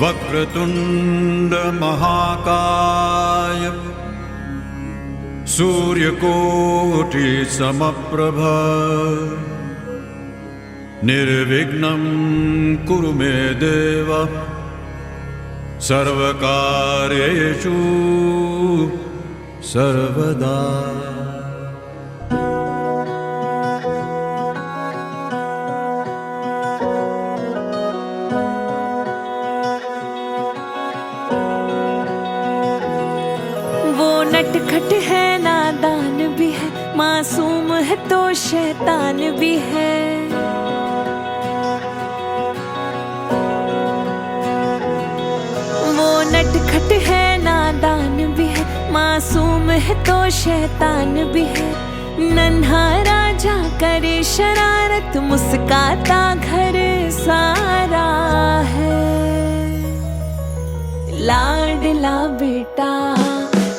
वक्रतुंड महाकाय सूर्यकोटि समप्रभ निर्विघ्नं कुरु मे देव सर्वकार्येषु सर्वदा। नटखट है नादान भी है, मासूम है तो शैतान भी है। वो नटखट है नादान भी है, मासूम है तो शैतान भी है। नन्हा राजा करे शरारत, मुस्काता घर सारा है। लाडला बेटा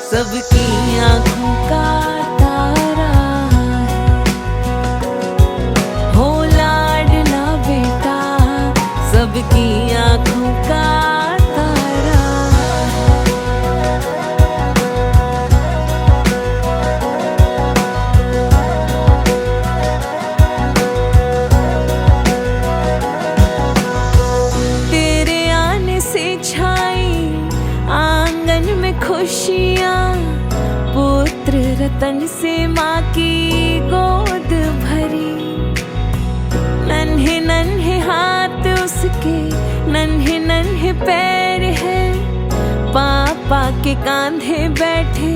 सबकी आँखों का तारा है, हो लाडला बेटा सबकी आँखों का तारा है। तेरे आने से छाई आंगन में खुशियाँ, पुत्र रतन से माँ की गोद भरी। नन्हे नन्हे हाथ उसके, नन्हे नन्हे पैर है। पापा के कांधे बैठे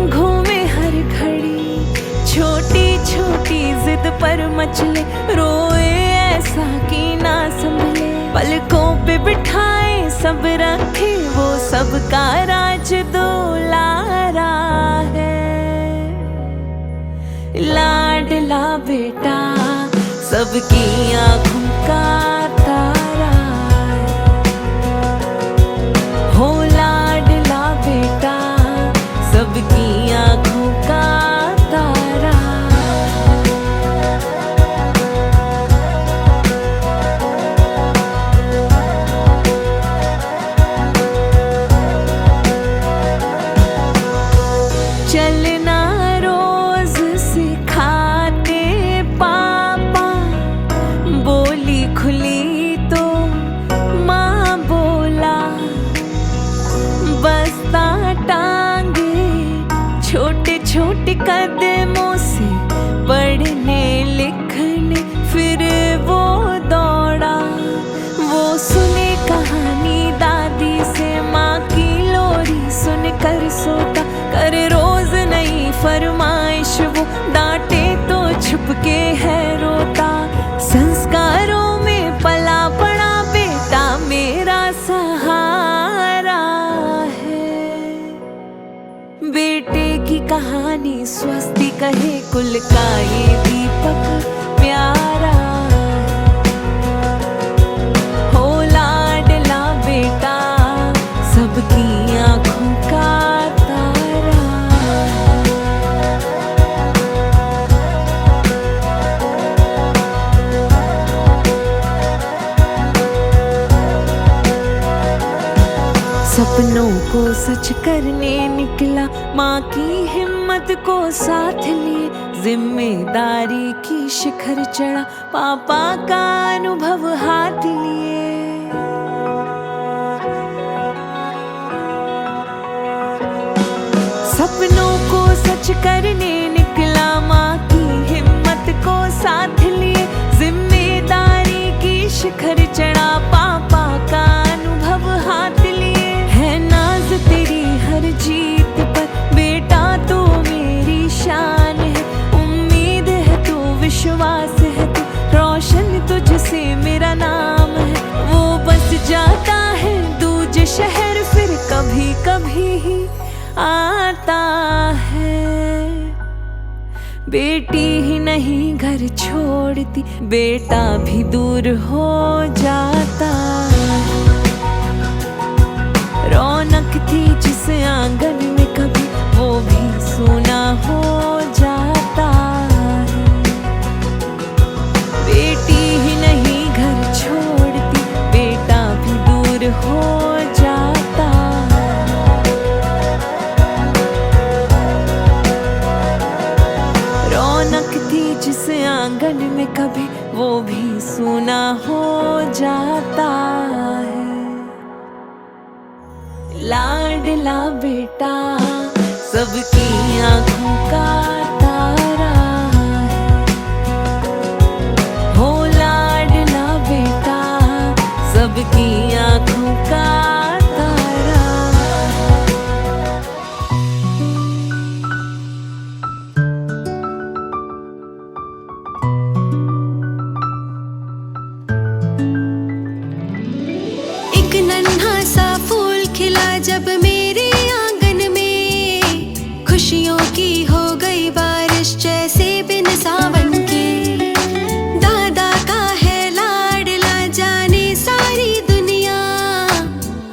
घूमे हर घड़ी। छोटी छोटी जिद पर मचले, रोए ऐसा कि ना संभले। पलकों पे बिठाए सब रखे, वो सबका राज दुलारा है। लाडला बेटा सबकी आँखों का तारा है, हो लाडला बेटा सबकी आँखों का तारा। चलना रोज सिखाते पापा, बोली खुली तो माँ बोला। बस्ता टांगे छोटे छोटे कदमों से, पढ़ने लिखने फिर वो दौड़ा। वो सुने कहानी दादी से, माँ की लोरी सुनकर सोता। करे रोज नई फरमाइश वो, डांटे तो छुप के है रोता। संस्कारों में पला पड़ा बेटा मेरा सहारा है। बेटे की कहानी स्वस्ति कहे, कुल का ये दीपक प्यारा है, हो लाडला बेटा सबकी आँखों का तारा। सपनों को सच करने निकला, माँ की हिम्मत को साथ लिए। जिम्मेदारी की शिखर चढ़ा, पापा का अनुभव हाथ लिए। सपनों को सच करने निकला, माँ की हिम्मत को साथ लिए। जिम्मेदारी की शिखर चढ़ा, पापा का अनुभव हाथ लिए। है नाज तेरी हर जीत पर बेटा, तू मेरी शान है। उम्मीद है तू, विश्वास है तू, रोशन तुझसे मेरा नाम है। वो बस जाता है दूजे शहर, फिर कभी कभी ही आता है। बेटी ही नहीं घर छोड़ती, बेटा भी दूर हो जाता। रौनक थी जिस आंगन में कभी, वो भी सूना हो जाता है। बेटी ही नहीं घर छोड़ती, बेटा भी दूर हो आंगन में कभी वो भी सूना हो जाता है। लाडला बेटा सबकी आंखों का तारा है, हो लाडला बेटा सबकी आंखों का तारा है। एक नन्हा सा फूल खिला जब मेरे आंगन में, खुशियों की हो गई बारिश जैसे बिन सावन की। दादा का है लाडला जाने सारी दुनिया,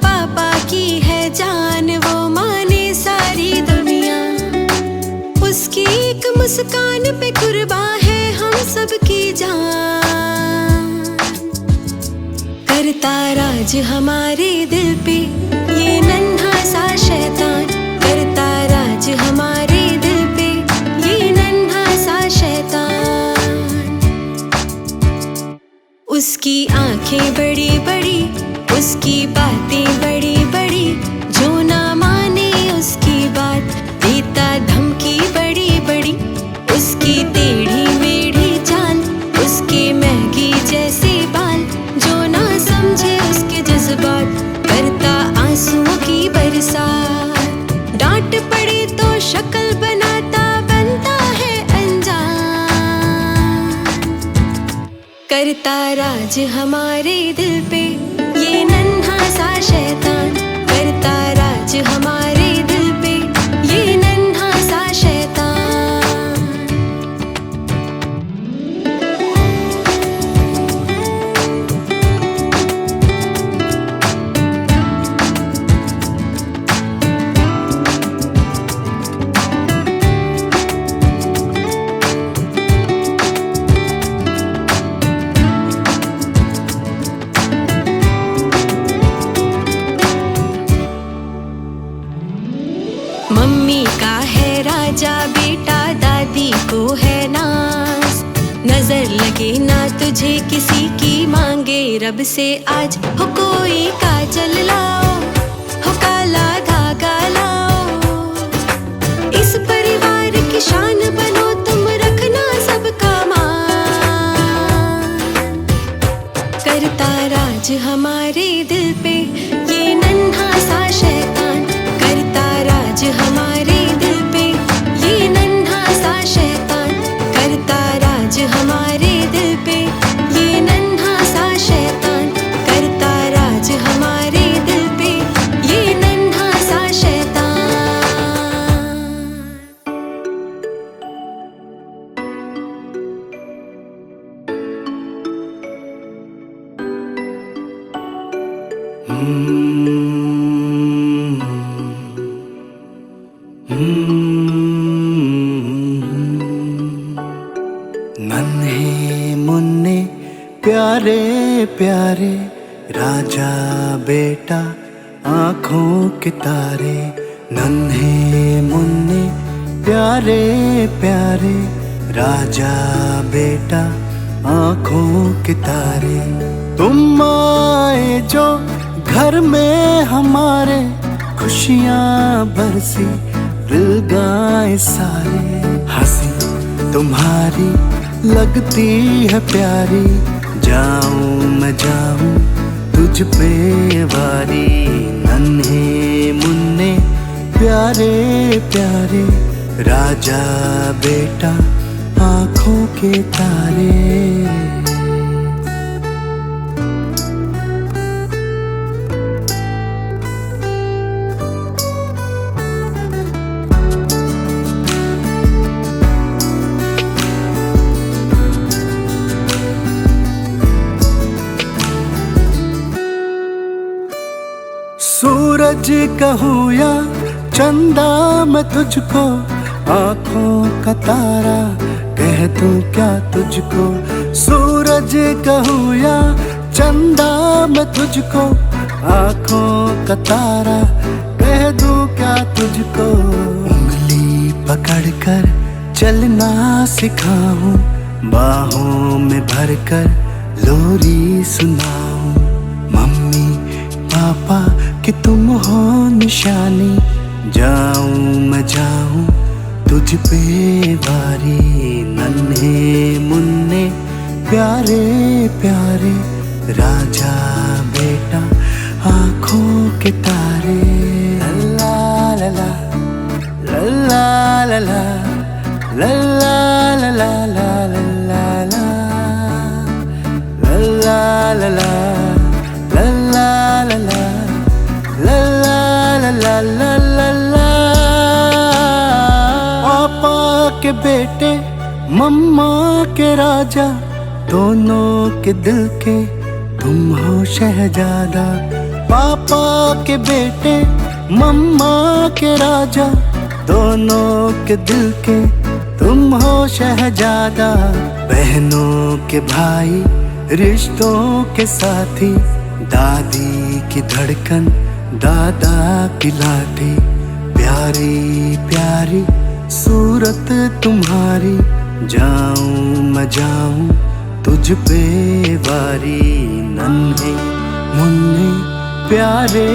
पापा की है जान वो माने सारी दुनिया। उसकी एक मुस्कान पे कुर्बा है हम सबकी जान। करता राज हमारे दिल पे ये नन्हा सा शैतान, करता राज हमारे दिल पे ये नन्हा सा शैतान। उसकी आंखें बड़ी बड़ी, उसकी बातें बड़ी बड़ी, जो ना माने उसकी बात देता धमकी बड़ी बड़ी। उसकी टेढ़ी मेढ़ी चाल, उसके महंगी जैसे बाल, जो ना समझे उसके जज्बात करता आंसुओं की बरसात। डांट पड़े तो शक्ल बनाता बनता है अनजान। करता राज हमारे दिल पे ये नन्हा सा शैतान, करता राज हमारे दिल पे ये नन्हा सा शैतान। मम्मी का है राजा बेटा, दादी को है नाज। नजर लगे ना तुझे किसी की, मांगे रब से आज हो कोई काजल लाओ, हो काला धागा लाओ। इस परिवार की शान बनो तुम, रखना सबका मान। करता राज हमारे दिल पे ये नन्हा सा शैतान, करता राज हमारे दिल पे ये नन्हा सा शैतान, करता राज हमारे दिल पे ये नन्हा सा शैतान, करता राज हमारे दिल पे ये नन्हा सा शैतान। नन्हे मुन्ने प्यारे प्यारे राजा बेटा आँखों के तारे। नन्हे मुन्ने प्यारे प्यारे राजा बेटा आँखों के तारे। तुम आए जो घर में हमारे, खुशियाँ बरसी दिल गाए सारे। हंसी तुम्हारी लगती है प्यारी, जाऊं मैं जाऊं तुझ पे वारी। नन्हे मुन्ने प्यारे प्यारे राजा बेटा आँखों के तारे। सूरज कहूँ या चंदा मैं तुझको, आँखों का तारा कह दूं क्या तुझको। सूरज कहूँ या चंदा मैं तुझको, आँखों का तारा कह दूं क्या तुझको। उंगली पकड़ कर चलना सिखाऊं, बाहों में भरकर लोरी सुनाऊं। मम्मी पापा कि तुम हो निशानी, जाऊं मैं जाऊं तुझ पे वारी। नन्हे मुन्ने प्यारे प्यारे राजा बेटा आँखों के तारे। लल्ला लला लल्ला लला लल्ला लला लल्ला लल्ला लला लल्ला लला लल्ला लला लल्ला। पापा के बेटे मम्मा के राजा, दोनों के दिल के तुम हो शहजादा। पापा के बेटे मम्मा के राजा, दोनों के दिल के तुम हो शहजादा। बहनों के भाई रिश्तों के साथी, दादी की धड़कन दादा की लाठी। प्यारी प्यारी सूरत तुम्हारी, जाऊं मैं जाऊं तुझ पे वारी। नन्हे मुन्ने प्यारे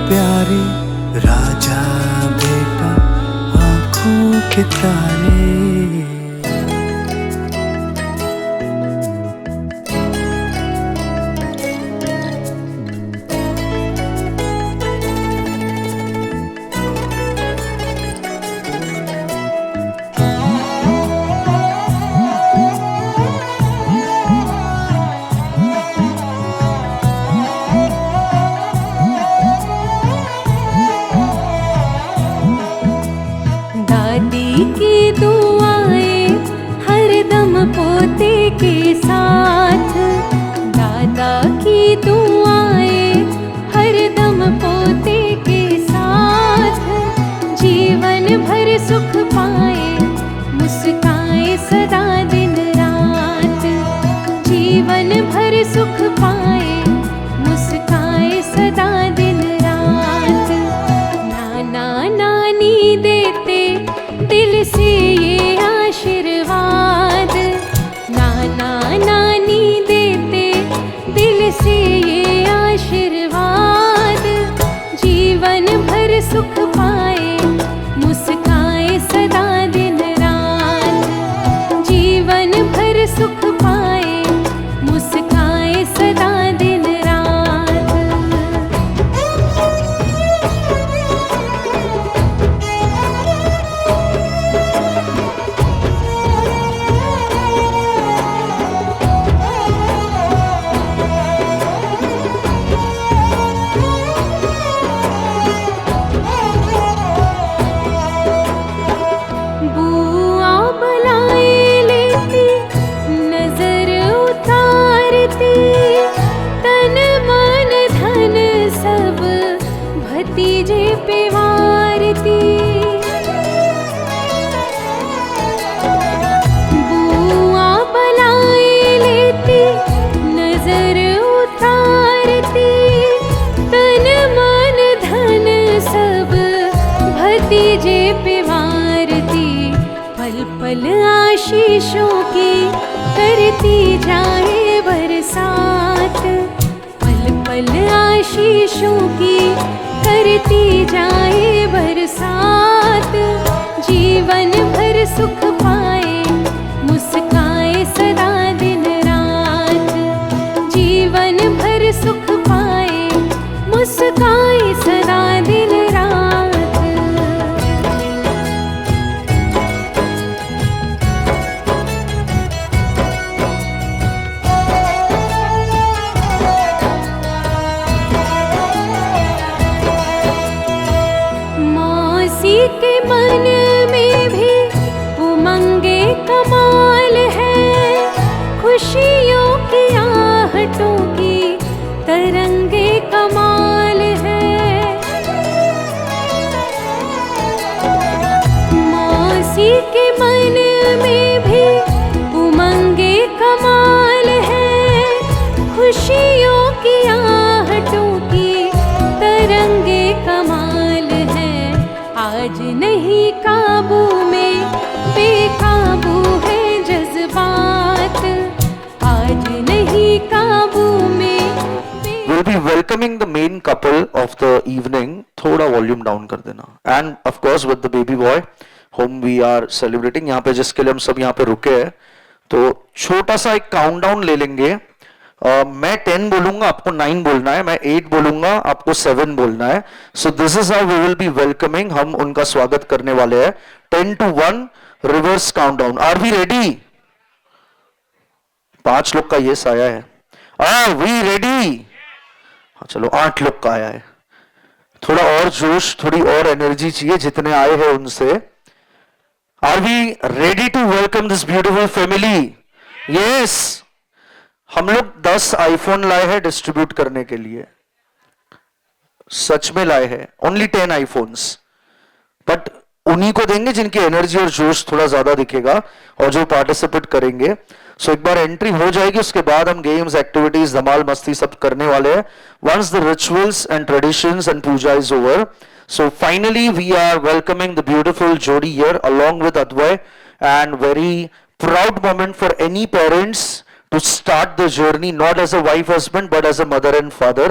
प्यारे राजा बेटा आँखों के तारे। की दुआएं हरदम पोते के साथ, दादा की दुआएं हरदम पोते के साथ। जीवन भर सुख पाए मुस्काए सदा दिन रात, जीवन भर सुख पाए मुस्काए सदा दिन रात। नाना नानी देते दिल से ये आशीर्वाद, नाना नानी देते दिल से ये आशीर्वाद। जीवन भर सुख पाए मुस्काए सदा दिन रात, जीवन भर सुख पाए मुस्काए सदा दिन रात। भतीजे पे वारती, बुआ बलाए लेती नजर उतारती। तन मन धन सब भतीजे पे वारती। पल पल आशीषों की करती जाए बरसात, पल पल आशीषों की करती जाए बरसात। जीवन भर सुख पाए मुस्काए सदा दिन रात, जीवन भर सुख पाए मुस्काए सदा दिन रात। मौसी के मन में भी उमंगे कमाल है, खुशियों की आहटों की तरंगे कमाल है। मौसी के मन में भी उमंगे कमाल है, खुशियों की आहटों की तरंगे कमाल है। आज नहीं काबू में बेकाबू है जज्बात, welcoming the main couple of the evening, थोड़ा वॉल्यूम डाउन कर देना. And of course with the baby boy whom we are celebrating, यहाँ पे जिसके लिए हम सब यहाँ पे रुके हैं, तो छोटा सा एक काउंटडाउन ले लेंगे. मैं 10 बोलूंगा, आपको 9 बोलना है. मैं 8 बोलूंगा, आपको 7 बोलना है. So this is how we will be welcoming. हम उनका स्वागत करने वाले हैं. 10 to 1 reverse countdown. Are we ready? 5 लोग का यस आया है. Are we ready? हाँ चलो 8 लोग का आया है. थोड़ा और जोश, थोड़ी और एनर्जी चाहिए जितने आए हैं उनसे. Are we ready to welcome this beautiful family? Yes. हम लोग 10 आईफोन लाए हैं डिस्ट्रीब्यूट करने के लिए. सच में लाए हैं. Only 10 iPhones. बट उन्हीं को देंगे जिनकी एनर्जी और जोश थोड़ा ज्यादा दिखेगा और जो पार्टिसिपेट करेंगे. सो एक बार एंट्री हो जाएगी, उसके बाद हम गेम्स, एक्टिविटीज, धमाल मस्ती सब करने वाले हैं. Once the rituals and traditions and puja is over, so finally we are welcoming the beautiful jodi here along with Advay, and very proud moment for any parents to start the journey not as a wife husband but as a mother and father.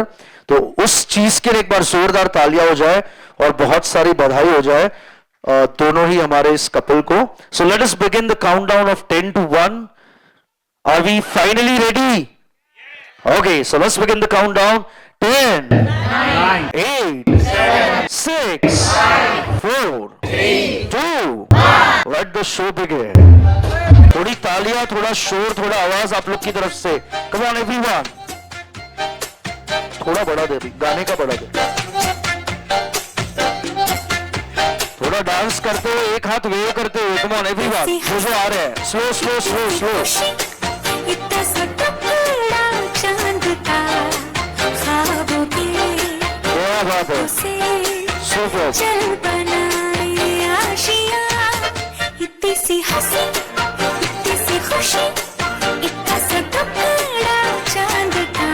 तो उस चीज के लिए एक बार जोरदार तालियां हो जाए और बहुत सारी बधाई हो जाए दोनों ही हमारे इस कपल को. So let us begin the countdown of 10 to 1. Are we finally ready? Okay, so let's begin the countdown. 10, 9, 8, 7, 6, 4, 3, 2, 1. Let the show begin. थोड़ी तालियां, थोड़ा शोर, थोड़ा आवाज आप लोग की तरफ से. Come on everyone. थोड़ा बढ़ा दे, गाने का बढ़ा दे. थोड़ा डांस करते हुए, एक हाथ वेव करते हुए. Come on everyone. वो जो आ रहे हैं, slow, slow, slow, slow. इतना सा टुकड़ा चांद का ख्वाबों के क्या बात है. Super. चल बनाए आशियाँ. इतनी सी हंसी, इतनी सी खुशी, इतना सा टुकड़ा चांद का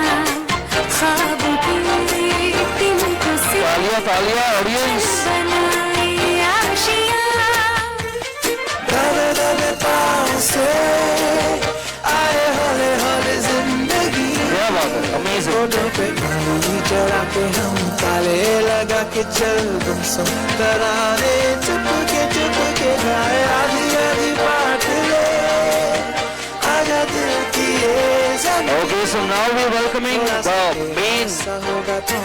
ख्वाबों के तिनको से तालियां, तालियां, ऑडियंस. बनाए आशियाँ. क्या बात है. Amazing. चढ़ा के हम ताले लगा के चल गुमसुम तराने चुप के गाए आधी आधी बात ले आजा दिल की ये जान. Okay, so now we're welcoming the main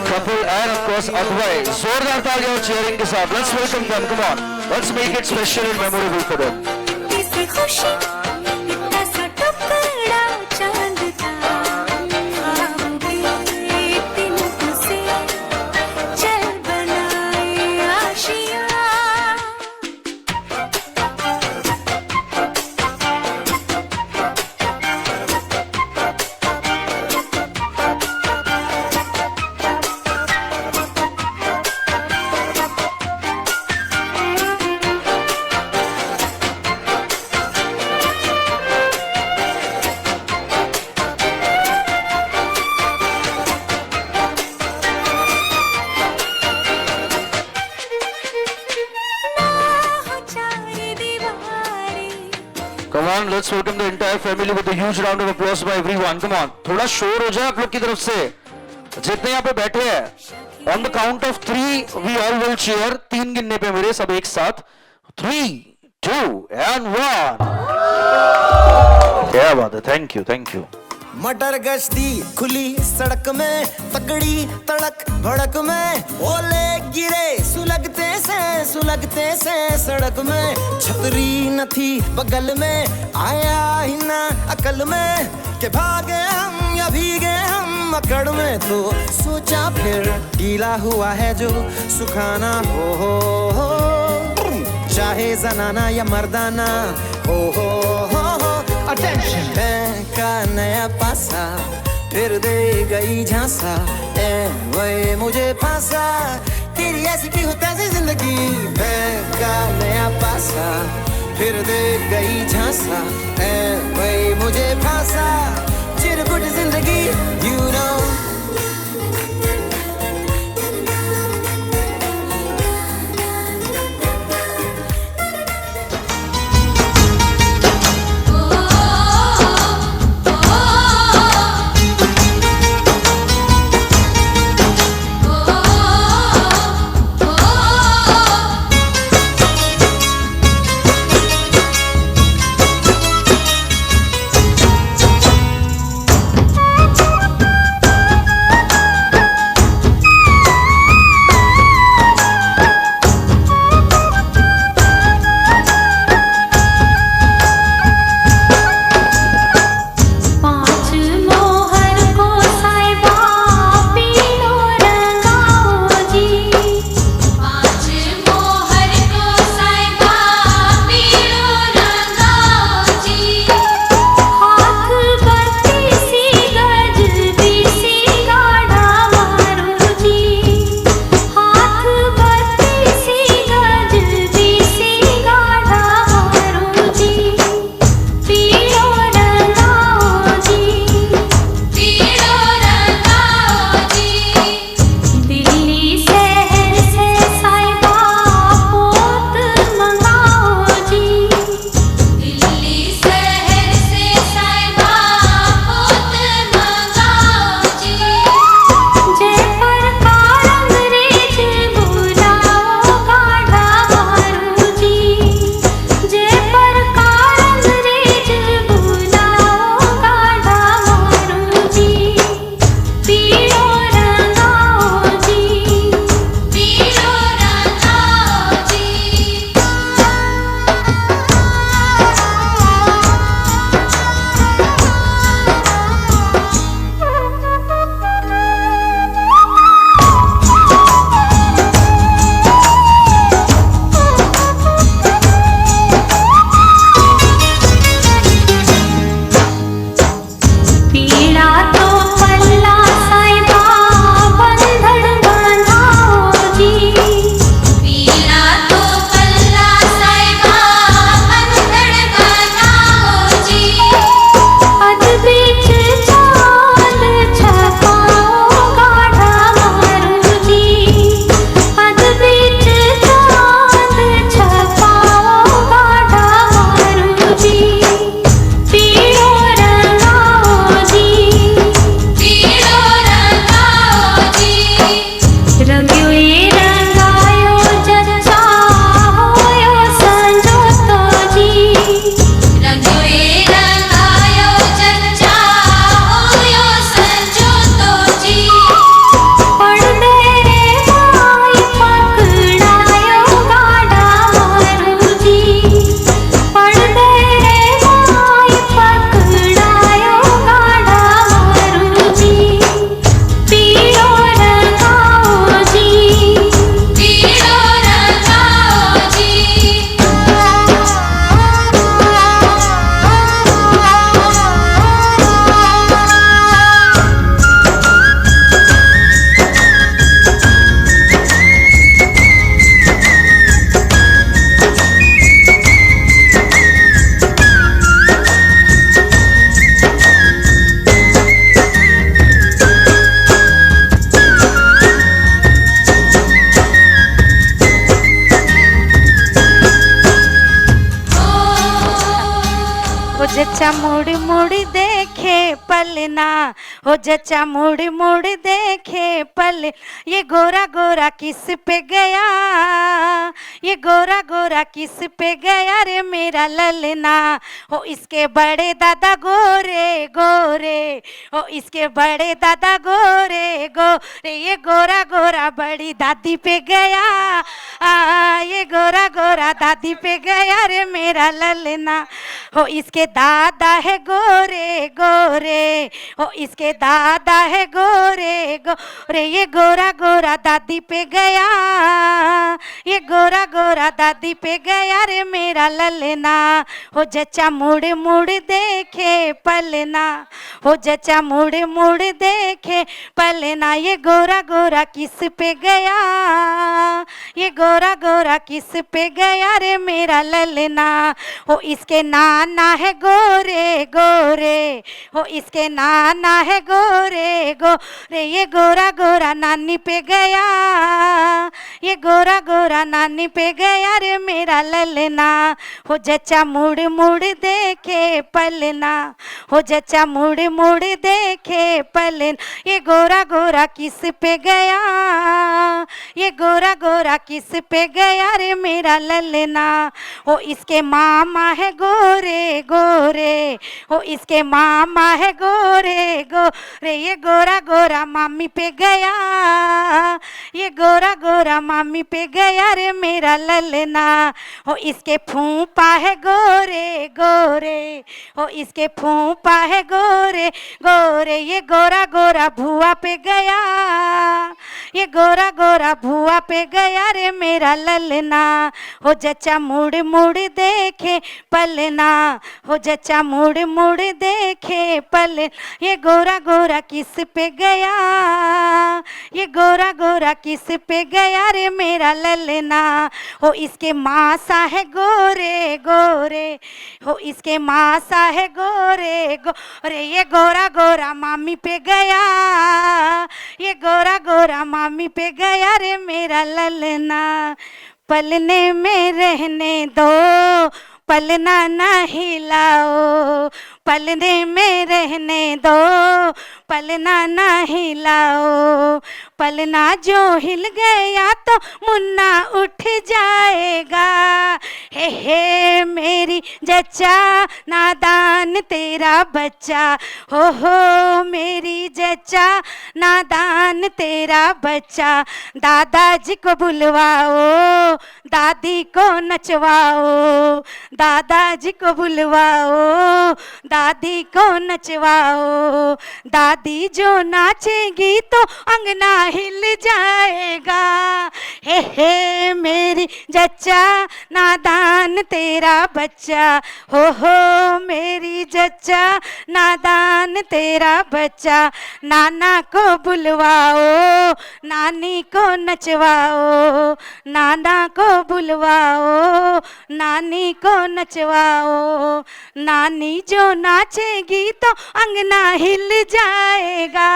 couple and of course Advay. जोरदार तालियां और cheering के साथ. Let's welcome them. Come on. Let's make it special and memorable for them. इतनी सी खुशी, इतना सा टुकड़ा चांद का ख्वाबों के तिनको से चल बनाए आशियाँ. Come on, let's welcome the entire family with a huge round of applause by everyone. Come on. थोड़ा शोर हो जाए आप लोग की तरफ से. जितने यहाँ पे बैठे हैं. On the count of 3, we all will cheer. 3 गिनने पे मेरे सब एक साथ. 3, 2, and 1. क्या बात है. Thank you, thank you. मटर गश्ती खुली सड़क में तगड़ी तड़क भड़क में ओले गिरे सुलगते से सड़क में. छतरी न थी बगल में आया ही ना अकल में के भागे हम या भीगे हम अकड़ में. तो सोचा फिर गीला हुआ है जो सुखाना हो चाहे जनाना या मर्दाना हो. अटेंशन. बैंक का नया पासा फिर दे गई झांसा. ए वही मुझे फांसा तेरी ऐसी की होता है जिंदगी. बैंक का नया पासा फिर दे गई झांसा. ए वही मुझे फांसा चिरकुट जिंदगी. You know. जच्चा मुड़ मुड़ देखे पलना, हो जच्चा मुड़ मुड़ देखे पल, ये गोरा गोरा किस पे गया, ये गोरा गोरा किस पे गया रे मेरा ललना। हो इसके बड़े दादा गोरे गोरे, हो इसके बड़े दादा गोरे गोरे, ये गोरा गोरा बड़ी दादी पे गया, ये गोरा गोरा दादी पे गया रे मेरा ललना। हो इसके दादा है गोरे गोरे, हो इसके दादा है गोरे गोरे, ये गोरा गोरा दादी पे गया, ये गोरा गोरा दादी पे गया रे मेरा ललना। हो जच्चा मुड़ मुड़ देखे पलना, हो जच्चा मुड़ मुड़ देखे पलना, ये गोरा गोरा किस पे गया, ये गोरा गोरा किस पे गया रे मेरा ललना। हो इसके नाना है गोरे गोरे, हो इसके नाना है गोरे गोरे, ये गोरा गोरा नानी पे गया, ये गोरा गोरा नानी पे गया रे मेरा ललना। हो जच्चा मुड़ मुड़ देखे पलना, हो जच्चा मुड़ मुड़ देखे पलना, ये गोरा गोरा किस पे गया, ये गोरा गोरा किस पे गया रे मेरा ललना। हो इसके मामा है गोरे गोरे, हो इसके मामा है गोरे गोरे, ये गोरा गोरा मामी पे गया, ये गोरा गोरा मामी पे गया रे मेरा ललना। हो इसके फूफा है गोरे गोरे, हो इसके फूफा है गोरे गोरे, ये गोरा गोरा भुआ पे गया, ये गोरा गोरा भुआ पे गया रे मेरा ललना। हो जच्चा मुड़ मुड़ देखे पलना, हो जच्चा मुड़ मुड़ देखे पल, ये गोरा गोरा किस पे गया, ये गोरा गोरा किस पे गया रे मेरा ललना। हो इसके मासा है गोरे गोरे, हो इसके मासा है गोरे गोरे, ये गोरा गोरा मामी पे गया, ये गोरा गोरा मामी पे गया रे मेरा ललना। पलने में रहने दो, पलना ना हिलाओ, पलने में रहने दो, पलना ना हिलाओ, पलना जो हिल गया तो मुन्ना उठ जाएगा। हे मेरी जच्चा नादान तेरा बच्चा, हो मेरी जच्चा नादान तेरा बच्चा। दादाजी को बुलवाओ, दादी को नचवाओ, दादाजी को बुलवाओ, दादी को नचवाओ। दादी जो नाचेगी तो अंगना हिल जाएगा। हे मेरी जच्चा नादान तेरा बच्चा, हो मेरी जच्चा नादान तेरा बच्चा। नाना को बुलवाओ, नानी को नचवाओ, नाना को बुलवाओ, नानी को नचवाओ। नानी जो नाचेगी तो अंगना हिल जाएगा।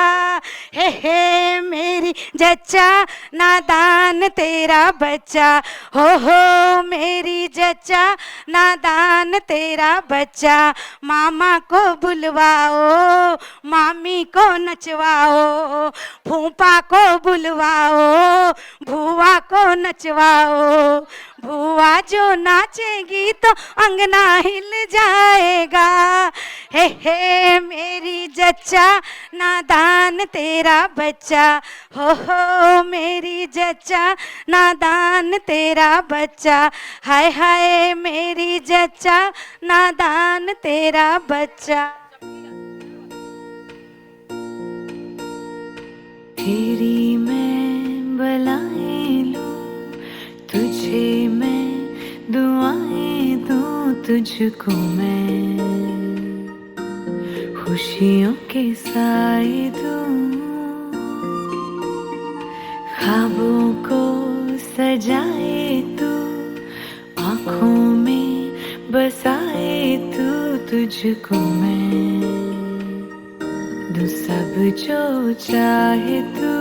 हे मेरी जच्चा नादान तेरा बच्चा, हो मेरी जच्चा नादान तेरा बच्चा। मामा को बुलवाओ, मामी को नचवाओ, फूफा को बुलवाओ, भुआ को नचवाओ। भुआ जो नाचेगी तो अंगना हिल जाएगा। हे मेरी जच्चा नादान तेरा बच्चा, हो मेरी जच्चा नादान तेरा बच्चा। हाय हाय मेरी जच्चा नादान तेरा बच्चा। तेरी मैं बलाएं लूं, तुझे मैं दुआएं दूं, तुझको मैं खुशियों के साए दूं। ख्वाबों को सजाए तू, आँखों में बसाए तू, तुझको मैं दूं सब जो चाहे तू।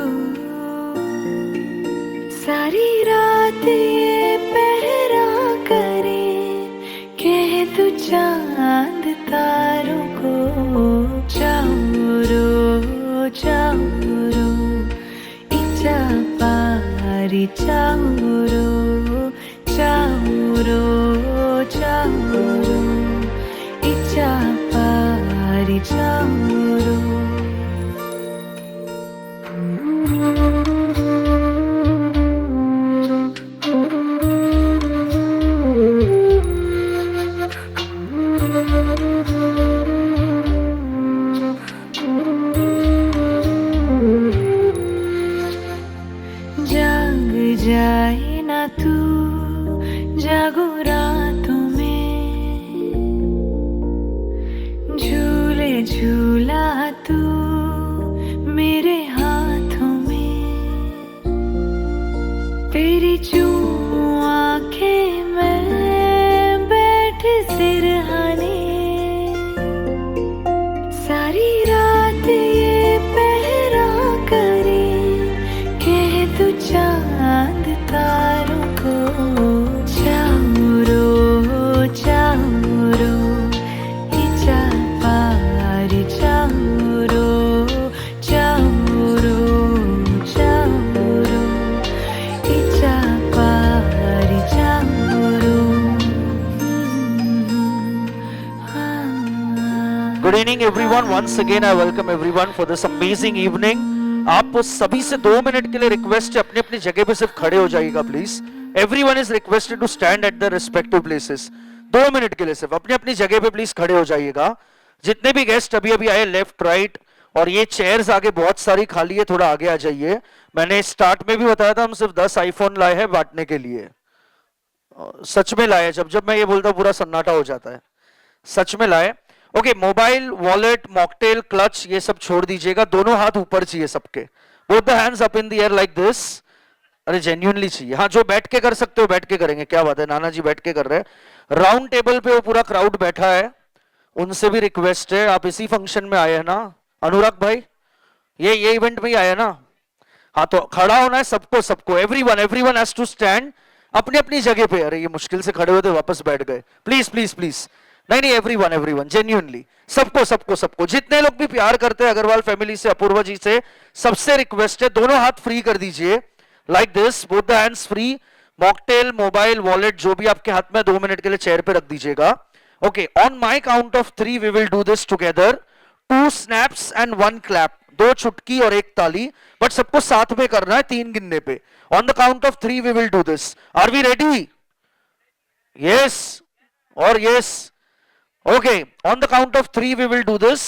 सारी रात ये पहरा करे, कह कह तू चांद तारों को चाउरो चाउरो इचा पारी चाउरो चाउरो चाउरो इचा पारी चाउरो जाग जाए ना तू जागो रातों में झूले झूला तू मेरे हाथों में तेरी चूमू आंखें में बैठ सिरहाने सारी रात ये पहरा करे कह तू चांद तारों को चाउरो चाउरो इचा पारी चाउरो चाउरो चाउरो इचा पारी चाउरो good evening everyone, once again I welcome everyone for this amazing evening. आप सभी से 2 मिनट के लिए रिक्वेस्ट है, अपनी अपनी जगह पे सिर्फ खड़े हो जाइएगा please. Everyone is requested to stand at the respective places. 2 minute के लिए सिर्फ अपनी अपनी जगह पे प्लीज खड़े हो जाइएगा। जितने भी गेस्ट अभी अभी आए लेफ्ट राइट, और ये चेयर्स आगे बहुत सारी खाली है, थोड़ा आगे आ जाइए। मैंने स्टार्ट में भी बताया था हम सिर्फ 10 आईफोन लाए हैं बांटने के लिए। सच में लाए, जब जब मैं ये बोलता हूँ पूरा सन्नाटा हो जाता है। सच में लाए। Okay, mobile, wallet, mocktail, clutch ये सब छोड़ दीजिएगा। दोनों हाथ ऊपर चाहिए सबके, both the hands up in the air like this. अरे जेन्युइनली चाहिए। हाँ, जो बैठ के कर सकते हो बैठ के करेंगे। क्या बात है, नाना जी बैठ के कर रहे हैं। राउंड टेबल पे वो पूरा क्राउड बैठा है, उनसे भी रिक्वेस्ट है, आप इसी फंक्शन में आए हैं ना अनुराग भाई, ये इवेंट में ही आए हैं ना। हाँ, तो खड़ा होना है सबको सबको। एवरीवन हैज टू स्टैंड अपनी अपनी जगह पे। अरे ये मुश्किल से खड़े हुए थे, वापस बैठ गए। प्लीज प्लीज प्लीज, नहीं एवरीवन जेन्युइनली सबको सबको सबको। जितने लोग भी प्यार करते हैं अग्रवाल फैमिली से, अपूर्वा जी से, सबसे रिक्वेस्ट है दोनों हाथ फ्री कर दीजिए like this, both the hands free. Mocktail, mobile, wallet जो भी आपके हाथ में 2 मिनट के लिए चेयर पे रख दीजिएगा। Okay, on my count of 3 we will do this together. 2 snaps and 1 clap, 2 चुटकी और 1 ताली, बट सबको साथ में करना है 3 गिनने पे। On the count of 3 we will do this. Are we ready? Yes और yes. Okay, on the count of 3 we will do this.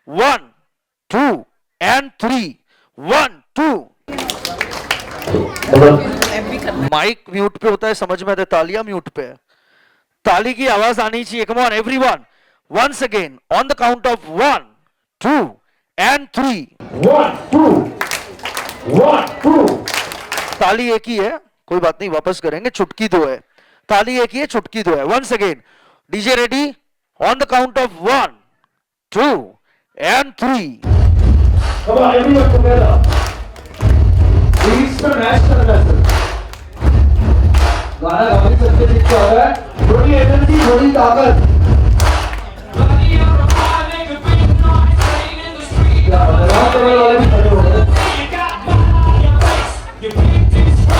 1, 2 and 3. 1, 2. Mic mute पे होता है, समझ में आता है। तालियां म्यूट पे है, ताली की आवाज आनी चाहिए। Come on everyone, once again on the count of 1, 2 and 3. 1, 2 1, 2. ताली एक ही है, कोई बात नहीं, वापस करेंगे। चुटकी 2 है, ताली एक ही है, चुटकी 2 है। once again, DJ ready? On the count of 1, 2 and 3. Come on, everyone together. Please the national anthem. गाना गाने सबसे अच्छा हो रहा है। थोड़ी एनर्जी, थोड़ी ताकत।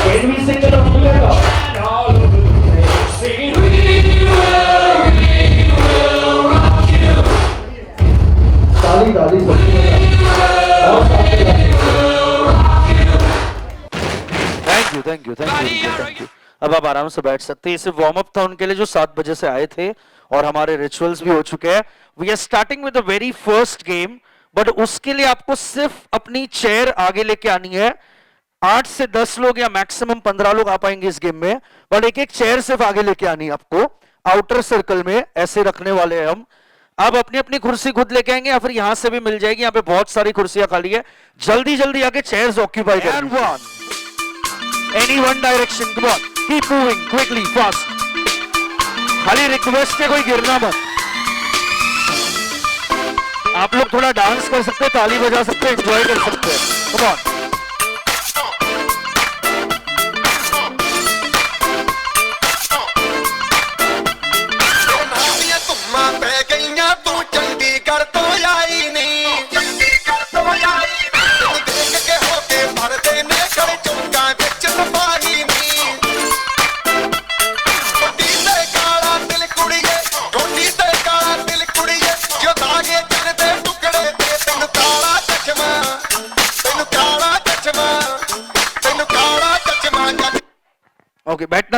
Can we sing it together? Thank you. अब आप आराम से बैठ सकते हैं। ये सिर्फ वार्म अप था उनके लिए जो 7 बजे से आए थे, और हमारे रिचुअल्स भी हो चुके हैं। We are starting with the very first game, but उसके लिए आपको सिर्फ अपनी चेयर आगे लेके आनी है। 8 से 10 लोग या मैक्सिमम 15 लोग आ पाएंगे इस गेम में, बट एक एक चेयर सिर्फ आगे लेके आनी है आपको। आउटर सर्कल में ऐसे रखने वाले हैं हम। आप अपनी अपनी कुर्सी खुद लेके आएंगे या फिर यहां से भी मिल जाएगी। यहाँ पे बहुत सारी कुर्सियां खाली है, जल्दी जल्दी आके चेयर्स ऑक्यूपाई करें। Any one direction, come on, keep moving quickly, fast. खाली रिक्वेस्ट है, कोई गिरना मत। आप लोग थोड़ा डांस कर सकते हैं, ताली बजा सकते हैं, एंजॉय कर सकते हैं। come on.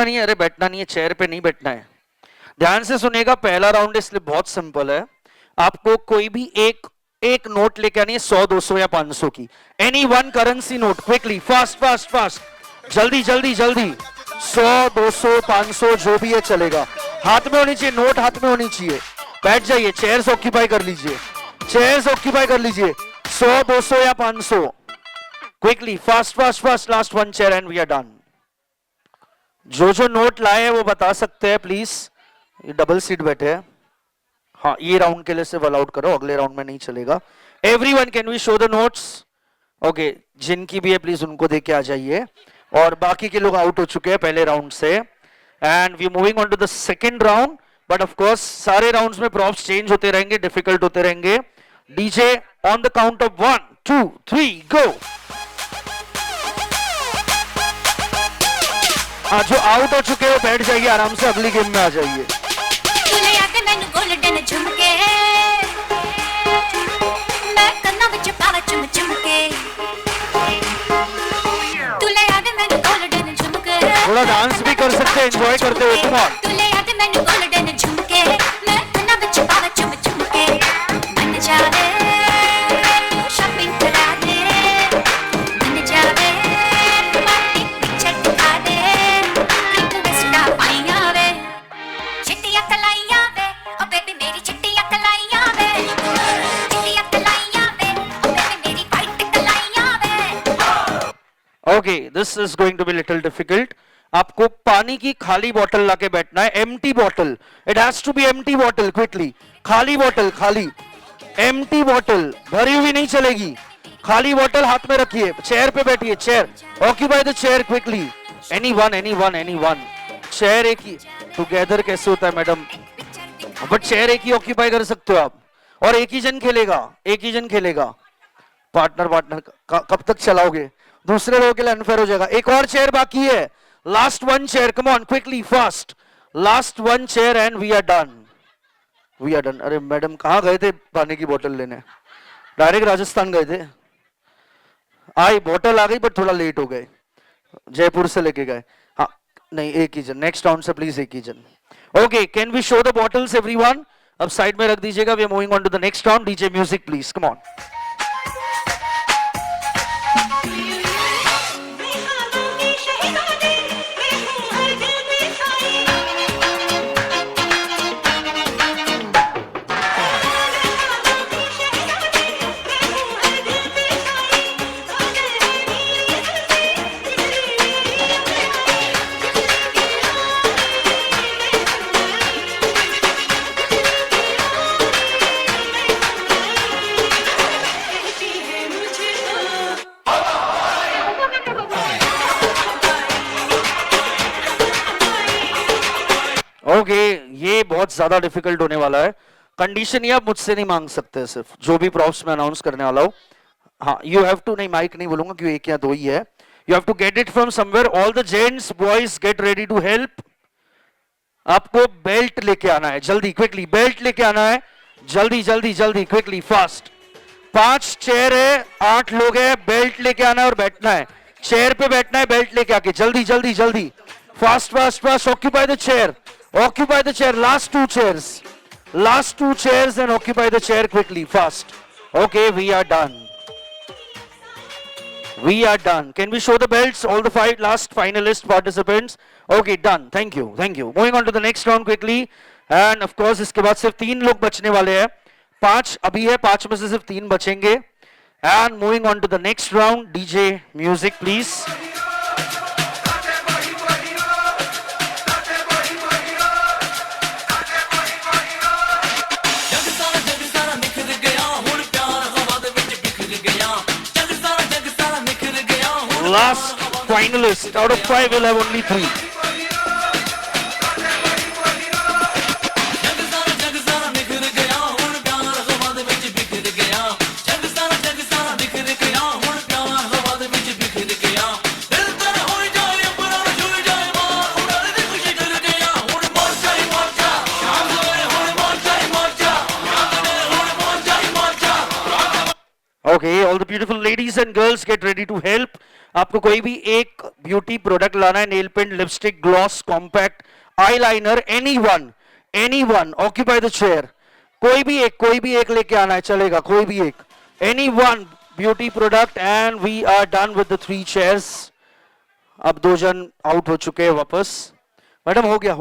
बैठना नहीं है, अरे बैठना नहीं है, चेयर पे नहीं बैठना है। ध्यान से सुनेगा, पहला राउंड इसलिए बहुत सिंपल है। आपको कोई भी एक नोट लेके आनी है, 100, 200 या 500 की, any one currency note, quickly, fast fast fast, जल्दी जल्दी जल्दी, 100, 200, 500 जो भी है चलेगा, हाथ में होनी चाहिए, नोट हाथ में होनी चाहिए। बैठ जाइए, चेयर्स ऑक्यूपाई कर लीजिए, चेयर्स ऑक्यूपाई कर लीजिए, 100, 200 या 500, quickly, fast fast fast, last one chair and we are done. जो नोट लाए हैं वो बता सकते हैं प्लीज। ये डबल सीट बैठे हैं, हाँ ये राउंड के लिए सिर्फ अलाउड करो, अगले राउंड में नहीं चलेगा। Everyone can we show the notes? Okay, जिनकी भी है प्लीज उनको दे के आ जाइए, और बाकी के लोग आउट हो चुके हैं पहले राउंड से। And we moving on to the second round, but of course सारे राउंड्स में प्रॉप्स चेंज होते रहेंगे, डिफिकल्ट होते रहेंगे। DJ on the count of 1, 2, 3 go. हाँ, जो आउट हो चुके हो बैठ जाइए आराम से, अगली गेम में आ जाइए। तुले आके मैनू गोल्डन झुमके, मैं कन्ना विच पावा चुम चुमके, तुले आके मैनू गोल्डन झुमके, थोड़ा डांस भी कर सकते हैं एंजॉय करते हुए, कम ऑन। तुले आके मैनू गोल्डन झुमके, मैं कन्ना विच पावा चुम चुमके, मन जावे शॉपिंग करा दे, मन जावे पार्टी पिक्चर दिखा दे, रिक्वेस्टा पाइया वे, चिट्टियां कलाइयां वे, ओ बेबी मेरी चिट्टियां कलाइयां वे, चिट्टियां कलाइयां वे, ओ बेबी मेरी वाइट कलाइयां वे। Okay, this is going to be little difficult. आपको पानी की खाली बोतल लाके बैठना है, एम्प्टी बोतल, it has to be empty बोतल, क्विकली, खाली बोतल, खाली एम्प्टी बोतल, भरी हुई नहीं चलेगी, खाली बोतल हाथ में रखिए, चेयर पे बैठिए, chair occupy the chair quickly, any one, chair एक ही, टुगेदर कैसे होता है मैडम, बट चेयर एक ही ऑक्यूपाई कर सकते हो आप, और एक ही जन खेलेगा, पार्टनर कब तक चलाओगे, दूसरे लोगों के लिए अनफेयर हो जाएगा। एक और चेयर बाकी है, last one chair, come on quickly fast, last one chair and we are done. अरे मैडम कहाँ गए थे पानी की बोतल लेने? डायरेक्ट राजस्थान गए थे? आई बोतल आ गई बट थोड़ा लेट हो गए, जयपुर से लेके गए। हाँ नहीं, एक ही जन, नेक्स्ट राउंड से प्लीज एक ही जन। Okay, can we show the bottles everyone? अब साइड में रख दीजिएगा, we are moving on to the next round. DJ music please, come on. Okay, ये बहुत ज्यादा डिफिकल्ट होने वाला है। कंडीशन ये आप मुझसे नहीं मांग सकते, सिर्फ जो भी प्रॉप्स में अनाउंस करने वाला हूँ। हाँ, यू हैव टू, नहीं माइक नहीं बोलूंगा क्योंकि एक या दो ही है, you have to get it from somewhere. All the gents boys get ready to help. आपको बेल्ट लेके आना है, जल्दी क्विकली बेल्ट लेके आना है, जल्दी जल्दी जल्दी क्विकली फास्ट। 5 चेयर है, 8 लोग है, बेल्ट लेके आना है और बैठना है, चेयर पे बैठना है, बेल्ट लेके आके जल्दी जल्दी जल्दी, fast fast fast, occupy the chair, occupy the chair, last 2 chairs and occupy the chair quickly, fast. Okay, we are done, can we show the belts, all the 5 last finalist participants? Okay, done, thank you, moving on to the next round quickly, and of course इसके बाद सिर्फ 3 लोग बचने वाले हैं, 5 अभी है, 5 में से सिर्फ 3 बचेंगे। and moving on to the next round, DJ music please. Last finalist out of 5 will have only 3. Okay, all the beautiful ladies and girls get ready to help. आपको कोई भी एक ब्यूटी प्रोडक्ट लाना है, nail paint, lipstick, gloss, compact, eyeliner, anyone occupy the chair. कोई भी एक लेके आना है, चलेगा, कोई भी एक, anyone beauty product. And we are done with the 3 chairs. अब 2 जन आउट हो चुके हैं वापस। मैडम हो गया,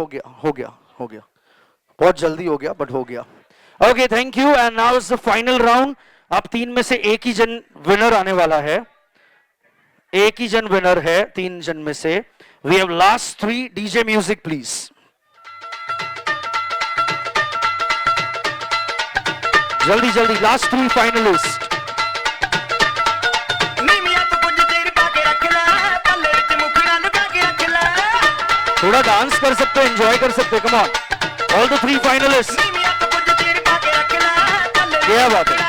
बहुत जल्दी हो गया, बट हो गया। Okay, thank you. And now is the final round. अब 3 में से एक ही जन विनर आने वाला है, एक ही जन विनर है 3 जन में से। We have last 3। DJ music please. जल्दी लास्ट 3 फाइनलिस्ट। थोड़ा डांस कर सकते, एंजॉय कर सकते, come on all the 3 finalist. क्या बात है।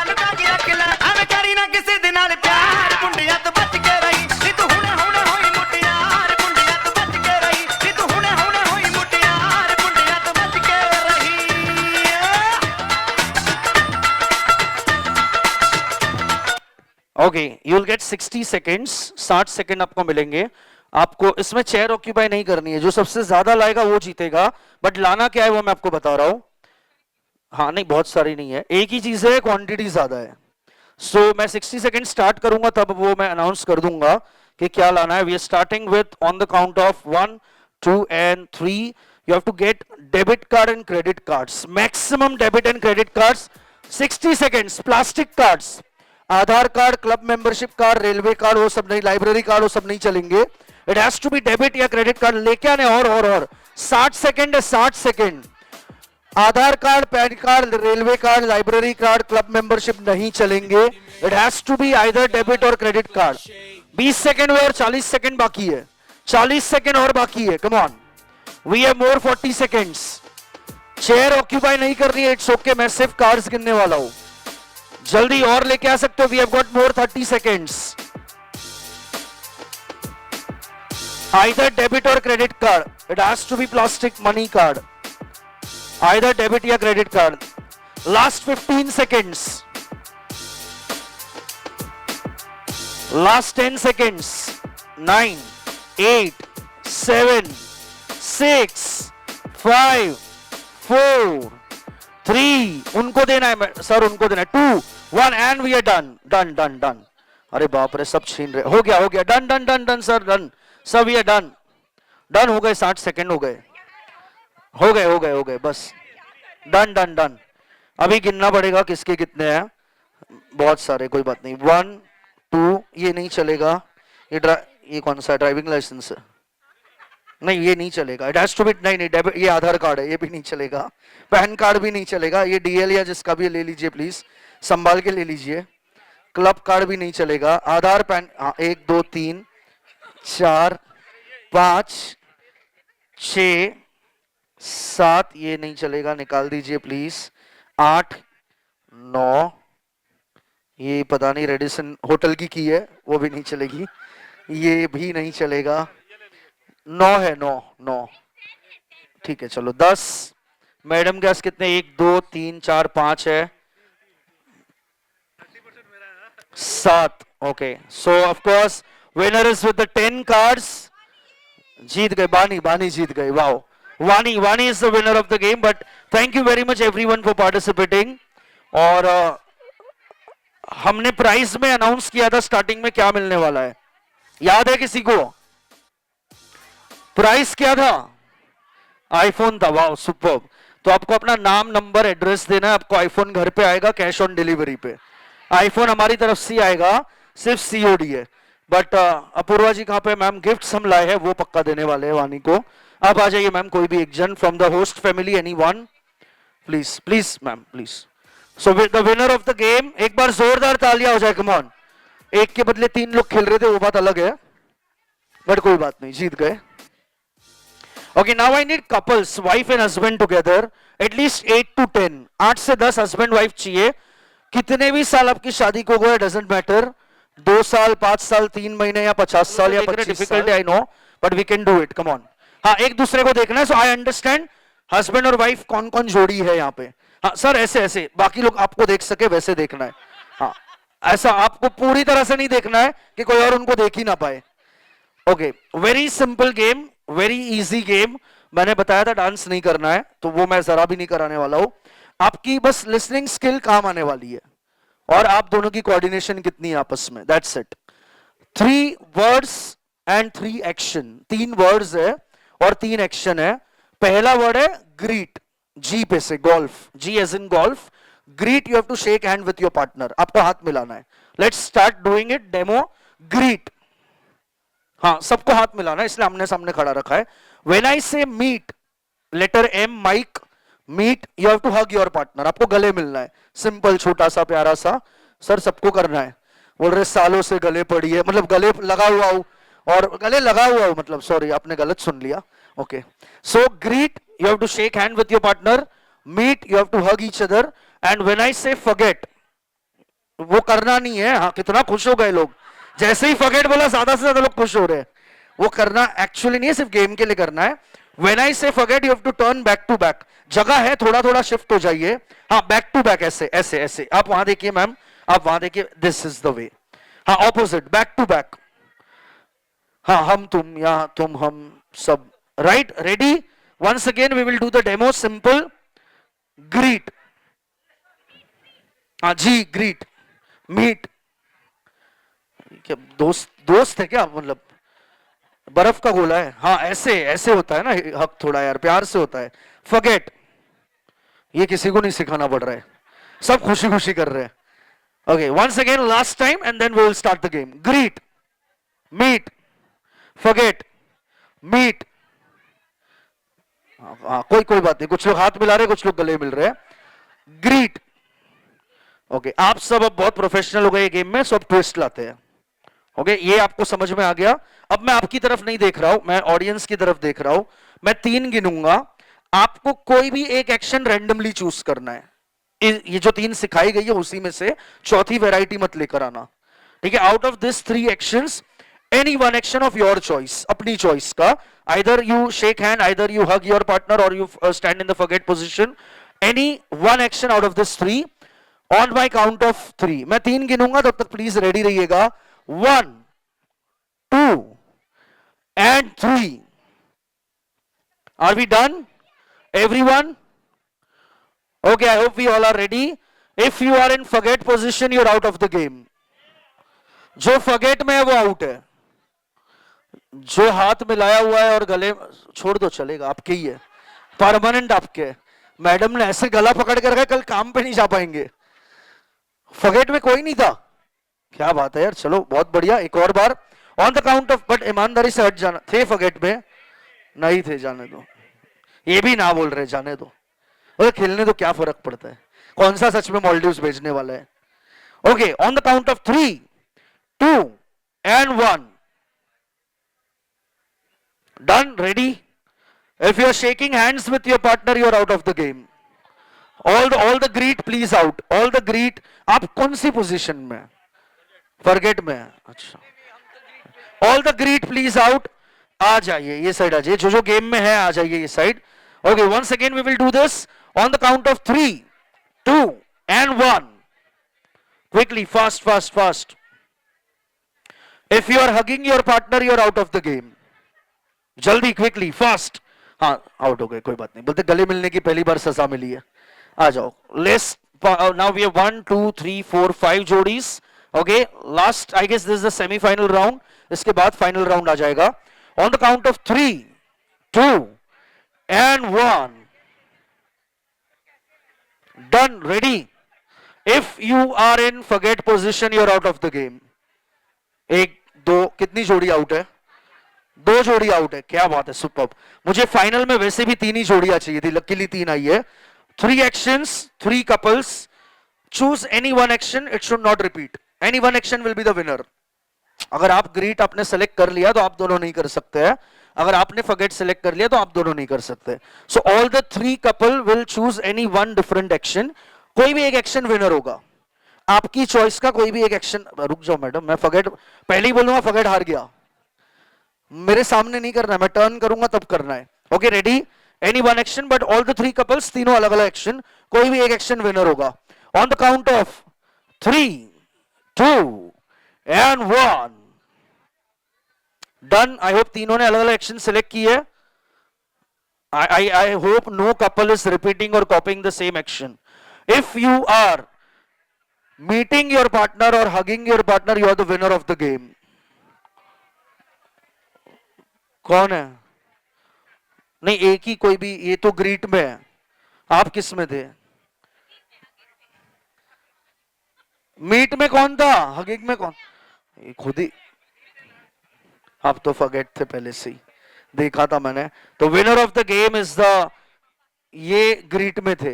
Okay, you will get 60 seconds, 60 second आपको मिलेंगे। आपको इसमें चेयर ऑक्यूपाई नहीं करनी है, जो सबसे ज्यादा लाएगा वो जीतेगा। बट लाना क्या है वो मैं आपको बता रहा हूं। हाँ, नहीं, बहुत सारी नहीं है, एक ही चीज है, क्वांटिटी ज्यादा है। सो मैं 60 सेकेंड स्टार्ट करूंगा, तब वो मैं अनाउंस कर दूंगा कि क्या लाना है। We are starting with on the count of 1, 2 and 3 you have to get debit card and credit cards, maximum debit and credit cards. 60 seconds. Plastic cards, Aadhaar card, club membership card, railway card, वो सब नहीं, library card, वो सब नहीं चलेंगे। It has to be debit या credit card. लेके आने और 60 सेकेंड है, 60 second. Aadhaar card, PAN card, railway card, library card, club membership नहीं चलेंगे। It has to be either debit और क्रेडिट कार्ड। 20 सेकेंड और 40 सेकेंड बाकी है, 40 सेकेंड और बाकी है। Come on, we have more 40 seconds. Chair occupy नहीं कर रही है, इट्स ओके, मैं सिर्फ कार्ड्स गिनने वाला हूं। जल्दी और लेके आ सकते हो। We have got more 30 seconds. Either debit और credit card, it has to be plastic money card, either debit या credit card. Last 15 seconds, last 10 seconds. 9, 8, 7, 6, 5, 4, 3, उनको देना है सर, उनको देना है। 2, 1 एंड वी आर डन। अरे बाप रे, सब छीन रहे। हो गया। Done sir, done sir, we are done हो गए। 60 सेकेंड हो गए, बस डन। अभी गिनना पड़ेगा किसके कितने हैं, बहुत सारे, कोई बात नहीं। 1, 2, ये नहीं चलेगा। ये कौन सा ड्राइविंग लाइसेंस है? नहीं, ये नहीं चलेगा। इट हैज टू बी, नहीं, डेबिट, ये आधार कार्ड है, ये भी नहीं चलेगा। पैन कार्ड भी नहीं चलेगा। ये डीएल या जिसका भी ले लीजिए, प्लीज संभाल के ले लीजिए। क्लब कार्ड भी नहीं चलेगा। आधार, पैन, हाँ, 1, 2, 3, 4, 5, 6, 7, ये नहीं चलेगा, निकाल दीजिए प्लीज। 8, 9, ये पता नहीं रेडिसन होटल की है, वो भी नहीं चलेगी। ये भी नहीं चलेगा। 9 है, 9। ठीक है, चलो 10। मैडम के पास कितने? 1, 2, 3, 4, 5 है। 7। Okay, so of course winner is with the 10 cards. जीत गए, बानी जीत गए। Wow, Vani is the winner of the game. But thank you very much everyone for participating. और हमने प्राइज में अनाउंस किया था स्टार्टिंग में क्या मिलने वाला है, याद है किसी को? प्राइस क्या था? आईफोन था। Wow, superb. तो आपको अपना नाम, नंबर, एड्रेस देना है। आपको आईफोन घर पे आएगा कैश ऑन डिलीवरी पे। आईफोन हमारी तरफ से आएगा, सिर्फ सीओडी है। बट अपूर्वा जी कहां पे? मैम गिफ्ट्स हम लाए हैं, वो पक्का देने वाले हैं वानी को। आप आ जाइए मैम, कोई भी एक जन from the host family, anyone, please ma'am, please. So the winner of the game, एक बार जोरदार तालियां हो जाए, कम ऑन। एक के बदले 3 लोग खेल रहे थे, वो बात अलग है, बट कोई बात नहीं, जीत गए। Okay, now I need couples, wife and husband together, at least 8 to 10, 8 से 10 husband wife चाहिए। कितने भी साल आपकी शादी को गए, doesn't matter, 2 साल, 5 साल, 3 महीने या 50 साल या 25 difficult है, I know, but we can do it, come on। हाँ, एक दूसरे को देखना है, so I understand, husband और wife कौन कौन जोड़ी है यहाँ पे। हाँ सर, ऐसे बाकी लोग आपको देख सके वैसे देखना है। हाँ, ऐसा आपको पूरी तरह से नहीं देखना है कि कोई और उनको देख ही ना पाए। Okay, very simple game, very easy game. मैंने बताया था डांस नहीं करना है, तो वो मैं जरा भी नहीं कराने वाला हूं। आपकी बस लिसनिंग स्किल काम आने वाली है और आप दोनों की कोऑर्डिनेशन कितनी है आपस में, that's it. 3 words and 3 action. 3 words है और 3 एक्शन है। पहला वर्ड है ग्रीट, जी पे से, golf, G as in golf. Greet, you have to shake hand with your partner, आपको हाथ मिलाना है। Let's start doing it, demo. Greet, हाँ सबको हाथ मिलाना है, इसलिए आमने सामने खड़ा रखा है। When I say meet, letter M, Mike, meet, you have to hug your partner, आपको गले मिलना है। सिंपल, छोटा सा प्यारा सा। सर सबको करना है, बोल रहे सालों से गले पड़ी है, मतलब गले लगा हुआ हूं, और गले लगा हुआ हूं मतलब, सॉरी आपने गलत सुन लिया। Okay, so greet, you have to shake hand with your partner. Meet, you have to hug each other. And when I say forget, वो करना नहीं है। हाँ, कितना खुश हो गए लोग, जैसे ही फॉरगेट बोला ज्यादा से ज्यादा लोग खुश हो रहे हैं। वो करना एक्चुअली नहीं है, सिर्फ गेम के लिए करना है। When I say forget, you have to turn back to back. जगह है, थोड़ा थोड़ा शिफ्ट हो जाइए। हाँ, बैक टू बैक, ऐसे ऐसे ऐसे। आप वहां देखिए मैम, आप वहां देखिए, दिस इज द वे। हाँ, ऑपोजिट, बैक टू बैक। हाँ, हम तुम, या तुम हम सब, right. Ready, once again we will do the demo. Simple, greet, हाँ जी, ग्रीट, मीट। क्या दोस्त है क्या, मतलब बर्फ का गोला है? हाँ, ऐसे ऐसे होता है ना हक, थोड़ा यार प्यार से होता है। फॉरगेट, ये किसी को नहीं सिखाना पड़ रहा है, सब खुशी खुशी कर रहे हैं। Okay, once again, last time, and then we will start the game. Greet, meet, forget, meet. हाँ, कोई बात नहीं, कुछ लोग हाथ मिला रहे, कुछ लोग गले मिल रहे हैं। ग्रीट। ओके, आप सब अब बहुत प्रोफेशनल हो गए गेम में, सब ट्विस्ट लाते हैं। ओके, ये आपको समझ में आ गया। अब मैं आपकी तरफ नहीं देख रहा हूं, मैं ऑडियंस की तरफ देख रहा हूं। मैं 3 गिनूंगा, आपको कोई भी एक एक्शन रैंडमली चूज करना है। ये जो 3 सिखाई गई है उसी में से चौथी वैरायटी मत लेकर आना, ठीक है। Out of this 3 actions, any one action of your choice, अपनी चॉइस का। Either you shake hand, either you hug your partner, और you stand in the forget position. Any one action out of this 3 on my count of 3। मैं 3 गिनूंगा, तब तक please ready रहिएगा। 1, 2 and 3. Are we done, everyone? Okay, I hope we all are ready. If you are in forget position, you're out of the game. जो forget में है वो out है। जो हाथ मिलाया हुआ है और गले, छोड़ दो, चलेगा, आपके ही है, परमानेंट आपके। मैडम ने ऐसे गला पकड़ कर रखा, कल काम पे नहीं जा पाएंगे। forget में कोई नहीं था, क्या बात है यार, चलो बहुत बढ़िया। एक और बार, on the count of, but ईमानदारी से हट जाना। थे फॉरगेट में? नहीं थे, जाने दो। ये भी ना बोल रहे, जाने दो। अरे खेलने तो क्या फर्क पड़ता है, कौन सा सच में मॉलडीव्स भेजने वाला है। Okay, on the count of 3, 2 and 1, done, ready. If you are shaking hands with your partner, you are out of the game. All the greet please out, all the greet. आप कौन सी position में? Forget में, अच्छा। All the greet please out, आ जाइए ये side, आ जाइए, जो गेम में है आ जाइए ये side. Okay, once again we will do this on the count of 3, 2 and 1. Quickly, fast fast fast. If you are hugging your partner, you are out of the game. जल्दी, quickly, fast. हाँ, out हो गए, कोई बात नहीं। बोलते गले मिलने की पहली बार सजा मिली है, आ जाओ। लेट्स नाउ वी हैव 1, 2, 3, 4, 5 जोड़ीज। Okay, last, I guess this is the semifinal round, इसके बाद फाइनल राउंड आ जाएगा। On the count of 3, 2 and 1, done, ready. If you are in forget position, you are out of the game. 1, 2, कितनी जोड़ी out है? 2 जोड़ी out है, क्या बात है, सुपर्ब। मुझे फाइनल में वैसे भी 3 ही जोड़ियां चाहिए थी, लकीली 3 आई है। 3 actions, 3 couples. Choose any one action, it should not repeat. Any one action will be the winner. अगर आप ग्रीट आपने सेलेक्ट कर लिया तो आप दोनों नहीं कर सकते हैं, अगर आपने फॉरगेट सेलेक्ट कर लिया तो आप दोनों नहीं कर सकते। So all the 3 couple will choose any one different action, कोई भी एक एक्शन विनर होगा, आपकी चॉइस का कोई भी एक एक्शन। रुक जाओ मैडम, मैं फॉरगेट पहले ही बोलूंगा, फॉरगेट हार गया, मेरे सामने नहीं करना है, मैं टर्न करूंगा तब करना है। Okay, ready, any one action, but all the 3 couples, तीनों अलग अलग एक्शन, कोई भी एक एक्शन विनर होगा। On the count of 3, 2 and 1, done. I hope तीनों ने अलग अलग एक्शन सिलेक्ट की है। I hope no couple is repeating or copying the same action. If you are meeting your partner or hugging your partner, you are the winner of the game. कौन है? नहीं, एक ही कोई भी, ये तो ग्रीट में है। आप किस में थे? मीट में कौन था? हगिंग में कौन? ये खुद ही, आप तो फॉरगेट थे पहले से ही, देखा था मैंने। तो winner of the game is the, ये ग्रीट में थे।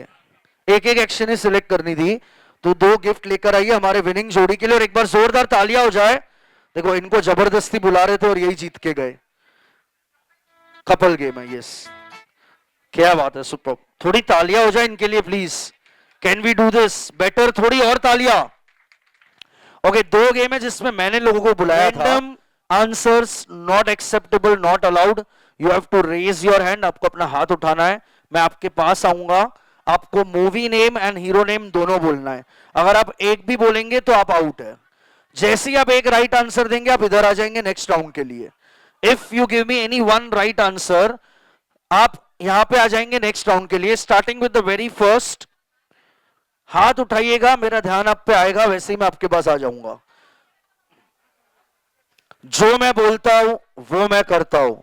एक एक एक्शन ही सिलेक्ट करनी थी। तो 2 गिफ्ट लेकर आइए हमारे विनिंग जोड़ी के लिए, और एक बार जोरदार तालियां हो जाए। देखो, इनको जबरदस्ती बुला रहे थे और यही जीत के गए। कपल गेम है, यस, क्या बात है, सुपर। थोड़ी तालियां हो जाए इनके लिए please. Can we do this better? थोड़ी और तालियां। ओके, 2 गेम है जिसमें मैंने लोगों को बुलाया था। Answers not acceptable, not allowed. You have to raise your hand, आपको अपना हाथ उठाना है। मैं आपके पास आऊंगा, आपको movie name and hero name दोनों बोलना है। अगर आप एक भी बोलेंगे तो आप आउट है। जैसे ही आप एक राइट आंसर देंगे, आप इधर आ जाएंगे नेक्स्ट राउंड के लिए। If you give me any one right answer, आप यहां पे आ जाएंगे नेक्स्ट राउंड के लिए। Starting with the very first, हाथ उठाइएगा, मेरा ध्यान आप पे आएगा, वैसे ही मैं आपके पास आ जाऊंगा। जो मैं बोलता हूं वो मैं करता हूं,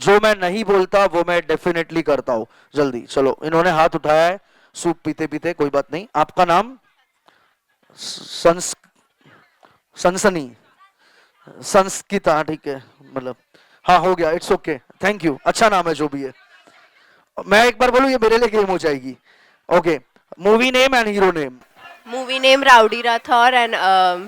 जो मैं नहीं बोलता वो मैं डेफिनेटली करता हूं। जल्दी चलो, इन्होंने हाथ उठाया है सूप पीते पीते, कोई बात नहीं। आपका नाम? सनसनी, संस्किता, ठीक है, मतलब हाँ हो गया, इट्स ओके, थैंक यू, अच्छा नाम है जो भी है। मैं एक बार बोलूं, ये मेरे लिए गेम हो जाएगी। Okay, movie name and hero name. Movie name rowdy Rathore and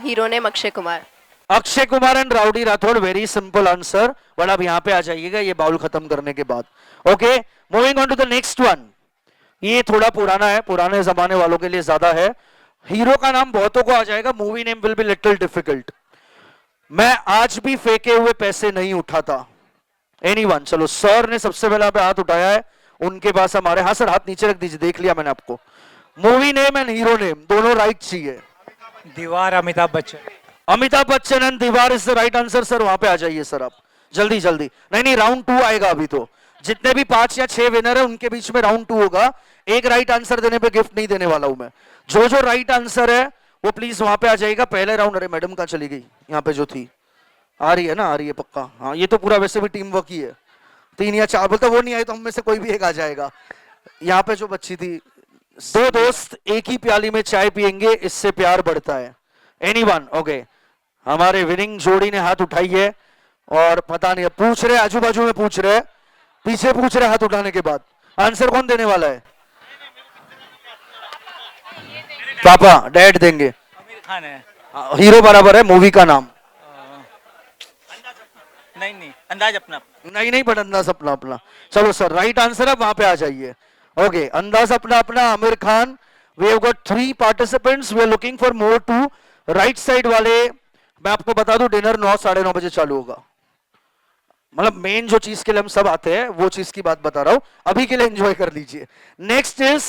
hero name Akshay Kumar. Akshay Kumar and rowdy Rathore, very simple answer. But आप यहाँ पे आ जाइएगा ये बाउल खत्म करने के बाद। Okay, moving on to the next one. ये थोड़ा पुराना है, पुराने जमाने वालों के लिए ज्यादा है। हीरो का नाम बहुतों को आ जाएगा, movie name will be little difficult. मैं आज भी फेंके हुए पैसे नहीं उठाता। एनीवन? चलो, सर ने सबसे पहले पे हाथ उठाया है, उनके पास हमारे। हाँ सर, हाथ नीचे रख दीजिए, देख लिया मैंने आपको। Movie name and hero name दोनों राइट चाहिए। दीवार अमिताभ बच्चन। अमिताभ बच्चन एंड दीवार is the right answer. Sir वहां पे आ जाइए सर, आप जल्दी जल्दी। नहीं नहीं, राउंड 2 आएगा अभी। तो जितने भी 5 या 6 विनर है उनके बीच में राउंड 2 होगा। एक राइट आंसर देने पे गिफ्ट नहीं देने वाला हूं मैं। जो जो राइट आंसर है वो प्लीज वहां पे आ जाएगा। पहले राउंड, अरे मैडम कहां चली गई? यहाँ पे जो थी, आ रही है ना? आ रही है पक्का? हाँ, ये तो पूरा वैसे भी टीम वर्क ही है। 3 या 4 बोलता, वो नहीं आई तो हम में से कोई भी एक आ जाएगा। यहाँ पे जो बच्ची थी, 2 दोस्त एक ही प्याली में चाय पियेंगे, इससे प्यार बढ़ता है। एनीवन? ओके, हमारे विनिंग जोड़ी ने हाथ उठाई है और पता नहीं, पूछ रहे आजू बाजू में, पूछ रहे पीछे, पूछ रहे हाथ उठाने के बाद। आंसर कौन देने वाला है? पापा, डैड देंगे। आमिर खान है। हीरो बराबर है, मूवी का नाम? नहीं, अंदाज अपना। नहीं नहीं, बट अंदाज अपना अपना। चलो सर, राइट आंसर है, वहां पे आ जाइए। Okay, Andaz Apna Apna, Aamir Khan. We have got 3 participants, we are looking for more 2। Right side वाले, मैं आपको बता दूं, डिनर 9 साढ़े 9 बजे चालू होगा। मतलब मेन जो चीज के लिए हम सब आते हैं वो चीज की बात बता रहा हूं, अभी के लिए एंजॉय कर लीजिए। नेक्स्ट इज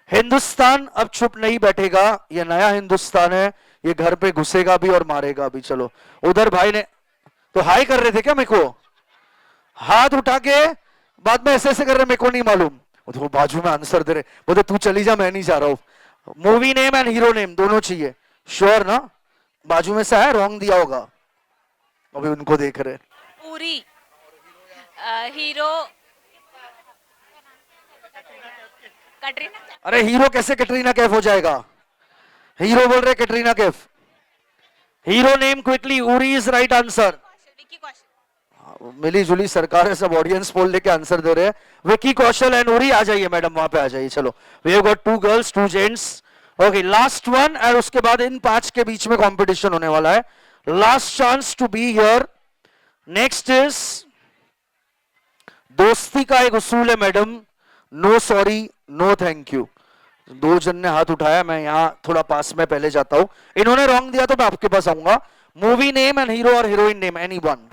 हिंदुस्तान अब चुप नहीं बैठेगा। ये नया हिंदुस्तान है, ये घर पे घुसेगा भी और मारेगा भी। चलो, उधर भाई ने तो हाई कर रहे थे क्या मेरे को? हाथ उठा के बाद में ऐसे ऐसे कर रहे, मेरे को नहीं मालूम। वो बाजू में आंसर दे रहे, बोलते तू चली जा, मैं नहीं जा रहा हूं। Movie name and hero name दोनों चाहिए, श्योर ना? बाजू में से है, रॉन्ग दिया होगा, अभी उनको देख रहे। पूरी हीरो कटरीना। अरे हीरो कैसे कटरीना कैफ हो जाएगा? हीरो बोल रहे Katrina Kaif. Hero name quickly, Uri is right answer. मिली जुली सरकार है, सब ऑडियंस पोल लेके आंसर दे रहे हैं। विकी कौशल एंड उरी, आ जाइए मैडम, वहां पे आ जाइए। चलो, we have got 2 girls 2 gents. Okay, last one, और उसके बाद इन 5 के बीच में कंपटीशन होने वाला है। Last chance to be here. Next is, दोस्ती का एक उसूल है madam, no sorry no thank you. 2 जन ने हाथ उठाया, मैं यहां थोड़ा पास में पहले जाता हूं। इन्होंने रॉन्ग दिया तो मैं आपके पास आऊंगा। मूवी नेम एंड हीरो और heroine name, anyone?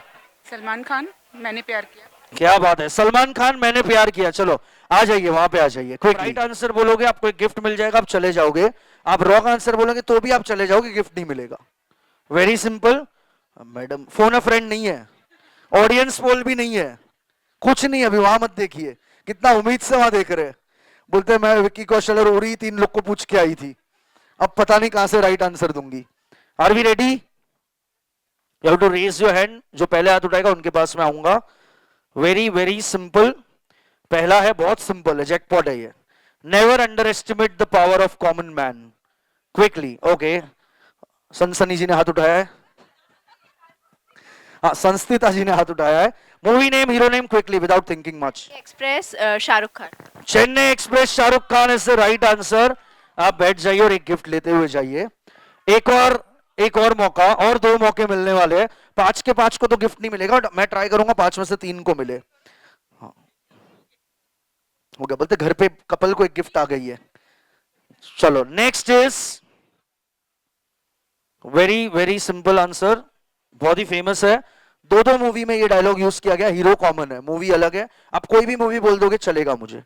Salman Khan, मैंने प्यार किया। क्या बात है, सलमान खान, मैंने प्यार किया। चलो आ जाइए, वहां पे आ जाइए। कोई राइट आंसर बोलोगे आपको एक गिफ्ट मिल जाएगा, आप चले जाओगे। आप रॉन्ग आंसर बोलोगे तो भी आप चले जाओगे, गिफ्ट नहीं मिलेगा। Very simple. मैडम फोन अ फ्रेंड नहीं है, ऑडियंस पोल भी नहीं है, कुछ नहीं, अभी वहां मत देखिए, कितना उम्मीद से वहां देख रहे हैं। बोलते मैं विक्की कौशल और उरी 3 लोग को पूछ के आई थी, अब पता नहीं कहां से राइट आंसर दूंगी। Are we ready? You have to raise your hand, जो पहले हाथ उठाएगा उनके पास मैं आऊंगा। वेरी वेरी सिंपल, पहला है बहुत सिंपल है, जैकपॉट है ये। Never under estimate the power of common man. Quickly, okay, सनसनी जी ने हाथ उठाया है, हाँ संस्थिता जी ने हाथ उठाया है। Movie name, hero name, quickly without thinking much. Express Shahrukh Khan. Chennai express Shahrukh Khan is the right answer. आप बैठ जाइए और एक गिफ्ट लेते हुए जाइए। एक और मौका, और 2 मौके मिलने वाले हैं। 5 के 5 को तो गिफ्ट नहीं मिलेगा, मैं ट्राई करूंगा 5 में से 3 को मिले। हाँ हो गया, बोलते घर पे कपल को एक गिफ्ट आ गई है। चलो next is very very simple answer, बहुत ही फेमस है। 2 मूवी में ये डायलॉग यूज किया गया, हीरो कॉमन है, मूवी अलग है। आप कोई भी मूवी बोल दोगे चलेगा मुझे।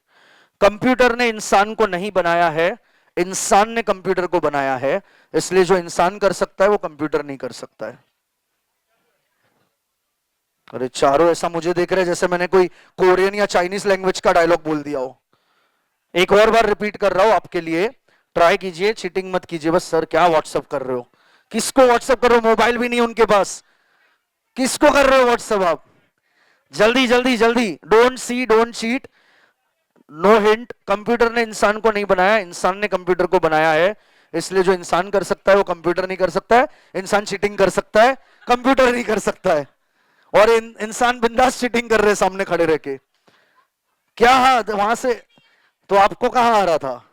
कंप्यूटर ने इंसान को नहीं बनाया है, इंसान ने कंप्यूटर को बनाया है, इसलिए जो इंसान कर सकता है वो कंप्यूटर नहीं कर सकता है। अरे चारों ऐसा मुझे देख रहे हैं जैसे मैंने कोई कोरियन या चाइनीज लैंग्वेज का डायलॉग बोल दिया हो। एक और बार रिपीट कर रहा हूं आपके लिए, ट्राई कीजिए, चीटिंग मत कीजिए। बस सर क्या व्हाट्सएप कर रहे हो, किसको व्हाट्सएप कर रहे हो? मोबाइल भी नहीं उनके पास, किसको कर रहे हो व्हाट्सएप आप? जल्दी जल्दी जल्दी, don't see don't cheat, no hint. Computer ने इंसान को नहीं बनाया, इंसान ने कंप्यूटर को बनाया है, इसलिए जो इंसान कर सकता है वो कंप्यूटर नहीं कर सकता है। इंसान चीटिंग कर सकता है, कंप्यूटर नहीं कर सकता है। और इंसान बिंदास चीटिंग कर रहे सामने खड़े रह के। क्या हाँ वहां से तो आपको कहां आ रहा था?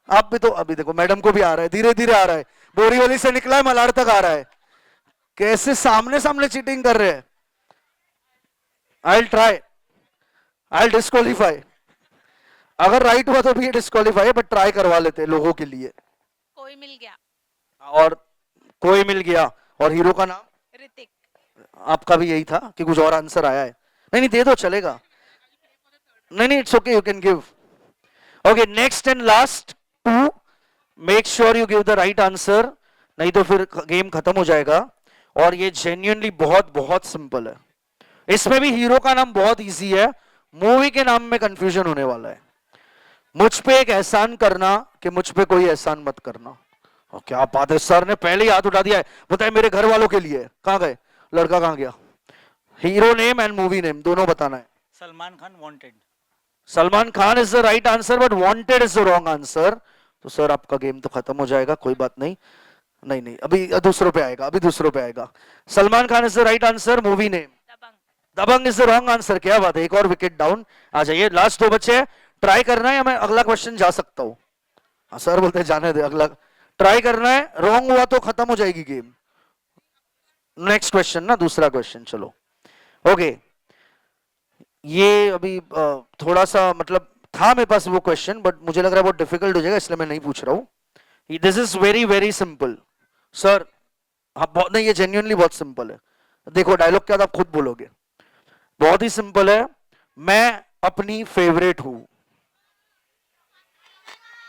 आप भी तो, अभी देखो मैडम को भी आ रहा है, धीरे धीरे आ रहा है, बोरीवली से निकला है मलाड तक आ रहा है। कैसे सामने सामने चीटिंग कर रहे हैं। I try, I disqualify. अगर राइट हुआ तो भी डिस्क्वालीफाई है, बट ट्राई करवा लेते लोगों के लिए। कोई मिल गया। और कोई मिल गया, और हीरो का नाम ऋतिक। आपका भी यही था कि कुछ और आंसर आया है? नहीं नहीं दे दो चलेगा, नहीं नहीं it's okay, you can give. Okay next and last 2, make sure you give the right answer, नहीं तो फिर गेम खत्म हो जाएगा। और ये जेन्युइनली बहुत बहुत सिंपल है, इसमें भी हीरो का नाम बहुत इजी है, मूवी के नाम में कंफ्यूजन होने वाला है। मुझ पे एक एहसान करना कि मुझ पे कोई एहसान मत करना। और क्या बात है, सर ने पहले ही हाथ उठा दिया है, बताए मेरे घर वालों के लिए। कहां गए लड़का, कहां गया? Hero name and movie name दोनों बताना है। Salman Khan, wanted. Salman Khan is the right answer, but wanted is the wrong answer. तो सर आपका गेम तो खत्म हो जाएगा, कोई बात नहीं। नहीं नहीं अभी दूसरों पे आएगा, अभी दूसरों पे आएगा। Salman Khan is the right answer, movie name Dabangg is the wrong answer. क्या बात है, एक और विकेट डाउन। आ जाइए, लास्ट 2 बच्चे हैं, ट्राई करना है या मैं अगला क्वेश्चन जा सकता हूं? हाँ सर बोलते हैं जाने दे, अगला ट्राई करना है, रॉन्ग हुआ तो खत्म हो जाएगी गेम। नेक्स्ट क्वेश्चन ना, दूसरा क्वेश्चन। चलो ओके, ये अभी थोड़ा सा मतलब था मेरे पास वो क्वेश्चन, बट मुझे लग रहा है बहुत डिफिकल्ट हो जाएगा, इसलिए मैं नहीं पूछ रहा हूं। This is very very simple sir. हाँ बहुत नहीं, ये जेन्युइनली बहुत सिंपल है। देखो डायलॉग क्या था, आप खुद बोलोगे। बहुत ही सिंपल है, मैं अपनी फेवरेट हूं।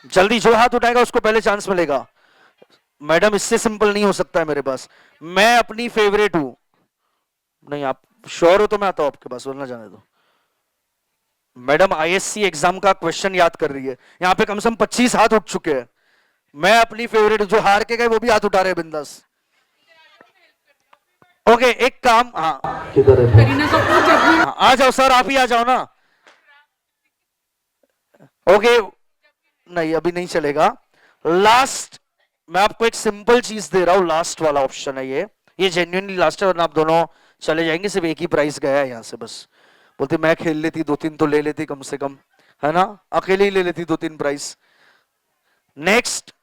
जल्दी जो हाथ उठाएगा उसको पहले चांस मिलेगा। मैडम इससे सिंपल नहीं हो सकता है मेरे पास। मैं अपनी फेवरेट हूं। नहीं आप श्योर हो तो मैं आता हूं आपके पास, बोलना जाने दो। मैडम आईएससी एग्जाम का क्वेश्चन याद कर रही है, यहां पे कम से कम 25 हाथ उठ चुके हैं। मैं अपनी फेवरेट, जो हार के गए वो भी हाथ उठा रहे हैं बिंदास। ओके एक काम, हाँ किधर है? हाँ, आ जाओ सर, आप ही आ जाओ ना। ओके नहीं अभी नहीं चलेगा। लास्ट मैं आपको एक सिंपल चीज दे रहा हूं, लास्ट वाला ऑप्शन है ये जेन्युइनली लास्ट है, वरना आप दोनों चले जाएंगे। सिर्फ एक ही प्राइस गया है यहां से, बस बोलते मैं खेल लेती 2-3 तो ले लेती कम से कम, है ना? अकेले ही ले लेती 2-3 प्राइस। नेक्स्ट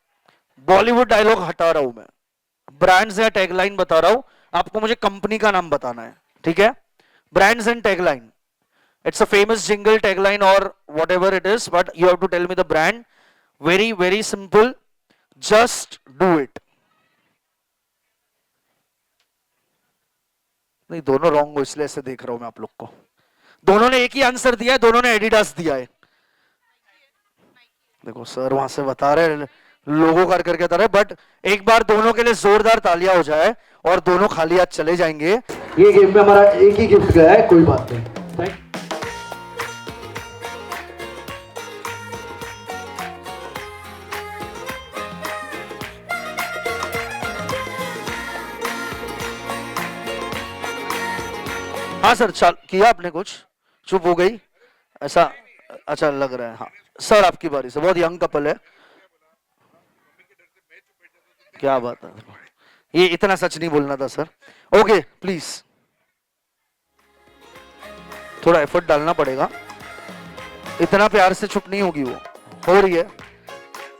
बॉलीवुड डायलॉग हटा रहा हूं मैं, ब्रांड्स या टैगलाइन बता रहा हूं, आपको मुझे कंपनी का नाम बताना है, ठीक है? Brands and tagline, it's a famous jingle, tagline और whatever it is, but you have to tell me the brand. Very very simple, just do it. नहीं दोनों रॉन्ग हो इसलिए ऐसे देख रहा हूं मैं आप लोग को। दोनों ने एक ही आंसर दिया है, दोनों ने एडिडास दिया है। देखो सर वहां से बता रहे हैं लोगों कर करके रहे, बट एक बार दोनों के लिए जोरदार तालियां हो जाए और दोनों खाली हाथ चले जाएंगे। ये गेम में हमारा एक ही गिफ्ट गया है, कोई बात नहीं। हाँ सर, चल किया आपने कुछ, चुप हो गई ऐसा अच्छा लग रहा है। हाँ सर, आपकी बारी से, बहुत यंग कपल है। क्या बात है, ये इतना सच नहीं बोलना था सर। ओके प्लीज, थोड़ा एफर्ट डालना पड़ेगा, इतना प्यार से चुप नहीं होगी वो, हो रही है।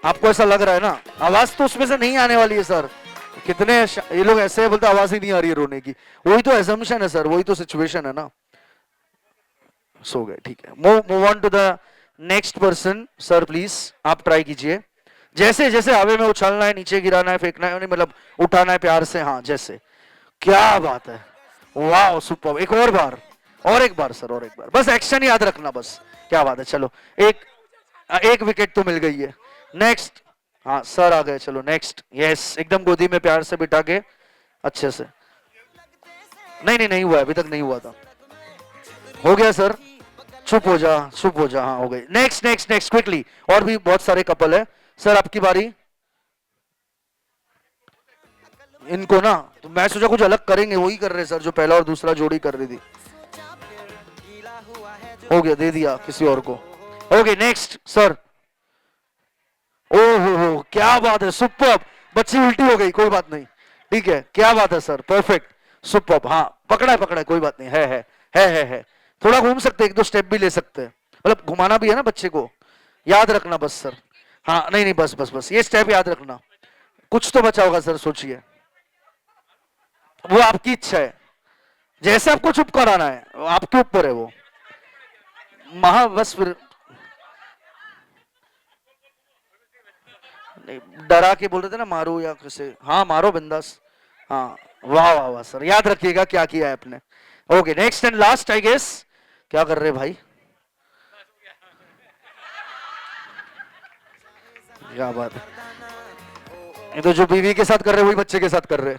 आपको ऐसा लग रहा है ना, आवाज तो उसमें से नहीं आने वाली है सर। कितने ये लोग ऐसे बोलते आवाज ही नहीं आ रही है रोने की, वही तो एजम्पशन है सर, वही तो सिचुएशन है ना। सो गए, ठीक है। Move on to the next person. Sir please आप ट्राई कीजिए, जैसे जैसे हवा में उछलना है, नीचे गिराना है, फेंकना है, मतलब उठाना है प्यार से। हाँ जैसे, क्या बात है, वाह सुपर। एक और बार, और एक बार सर, और एक बार, बस एक्शन याद रखना बस। क्या बात है, चलो एक विकेट तो मिल गई है। नेक्स्ट, हाँ सर आ गए, चलो नेक्स्ट। यस, एकदम गोदी में प्यार से बिठा के अच्छे से। नहीं हुआ, अभी तक नहीं हुआ था। हो गया सर, चुप हो जा, चुप हो जा। हाँ हो गई। नेक्स्ट नेक्स्ट नेक्स्ट, क्विकली, और भी बहुत सारे कपल है। सर आपकी बारी। इनको ना तो मैं सोचा कुछ अलग करेंगे, वही कर रहे सर जो पहला और दूसरा जोड़ी कर रही थी। हो गया, दे दिया किसी और को। Okay next sir. ओहो क्या बात है, सुपर। बच्ची उल्टी हो गई, कोई बात नहीं, ठीक है, क्या बात है सर, परफेक्ट, सुपर। हाँ पकड़ा है, कोई बात नहीं, है। थोड़ा घूम सकते, एक दो स्टेप भी ले सकते हैं, मतलब घुमाना भी है ना बच्चे को, याद रखना बस सर। हाँ नहीं बस ये स्टेप याद रखना। कुछ तो बचा होगा सर, सोचिए, वो आपकी इच्छा है, जैसे आपको चुप कराना है आपके ऊपर है वो। बस फिर डरा के बोल रहे थे ना मारो या कैसे। हाँ मारो बिंदास। हाँ वाह वाह वाह सर, याद रखिएगा क्या किया है आपने। Okay next and last I guess. क्या कर रहे भाई, क्या बात है, ये तो जो बीवी के साथ कर रहे वही बच्चे के साथ कर रहे।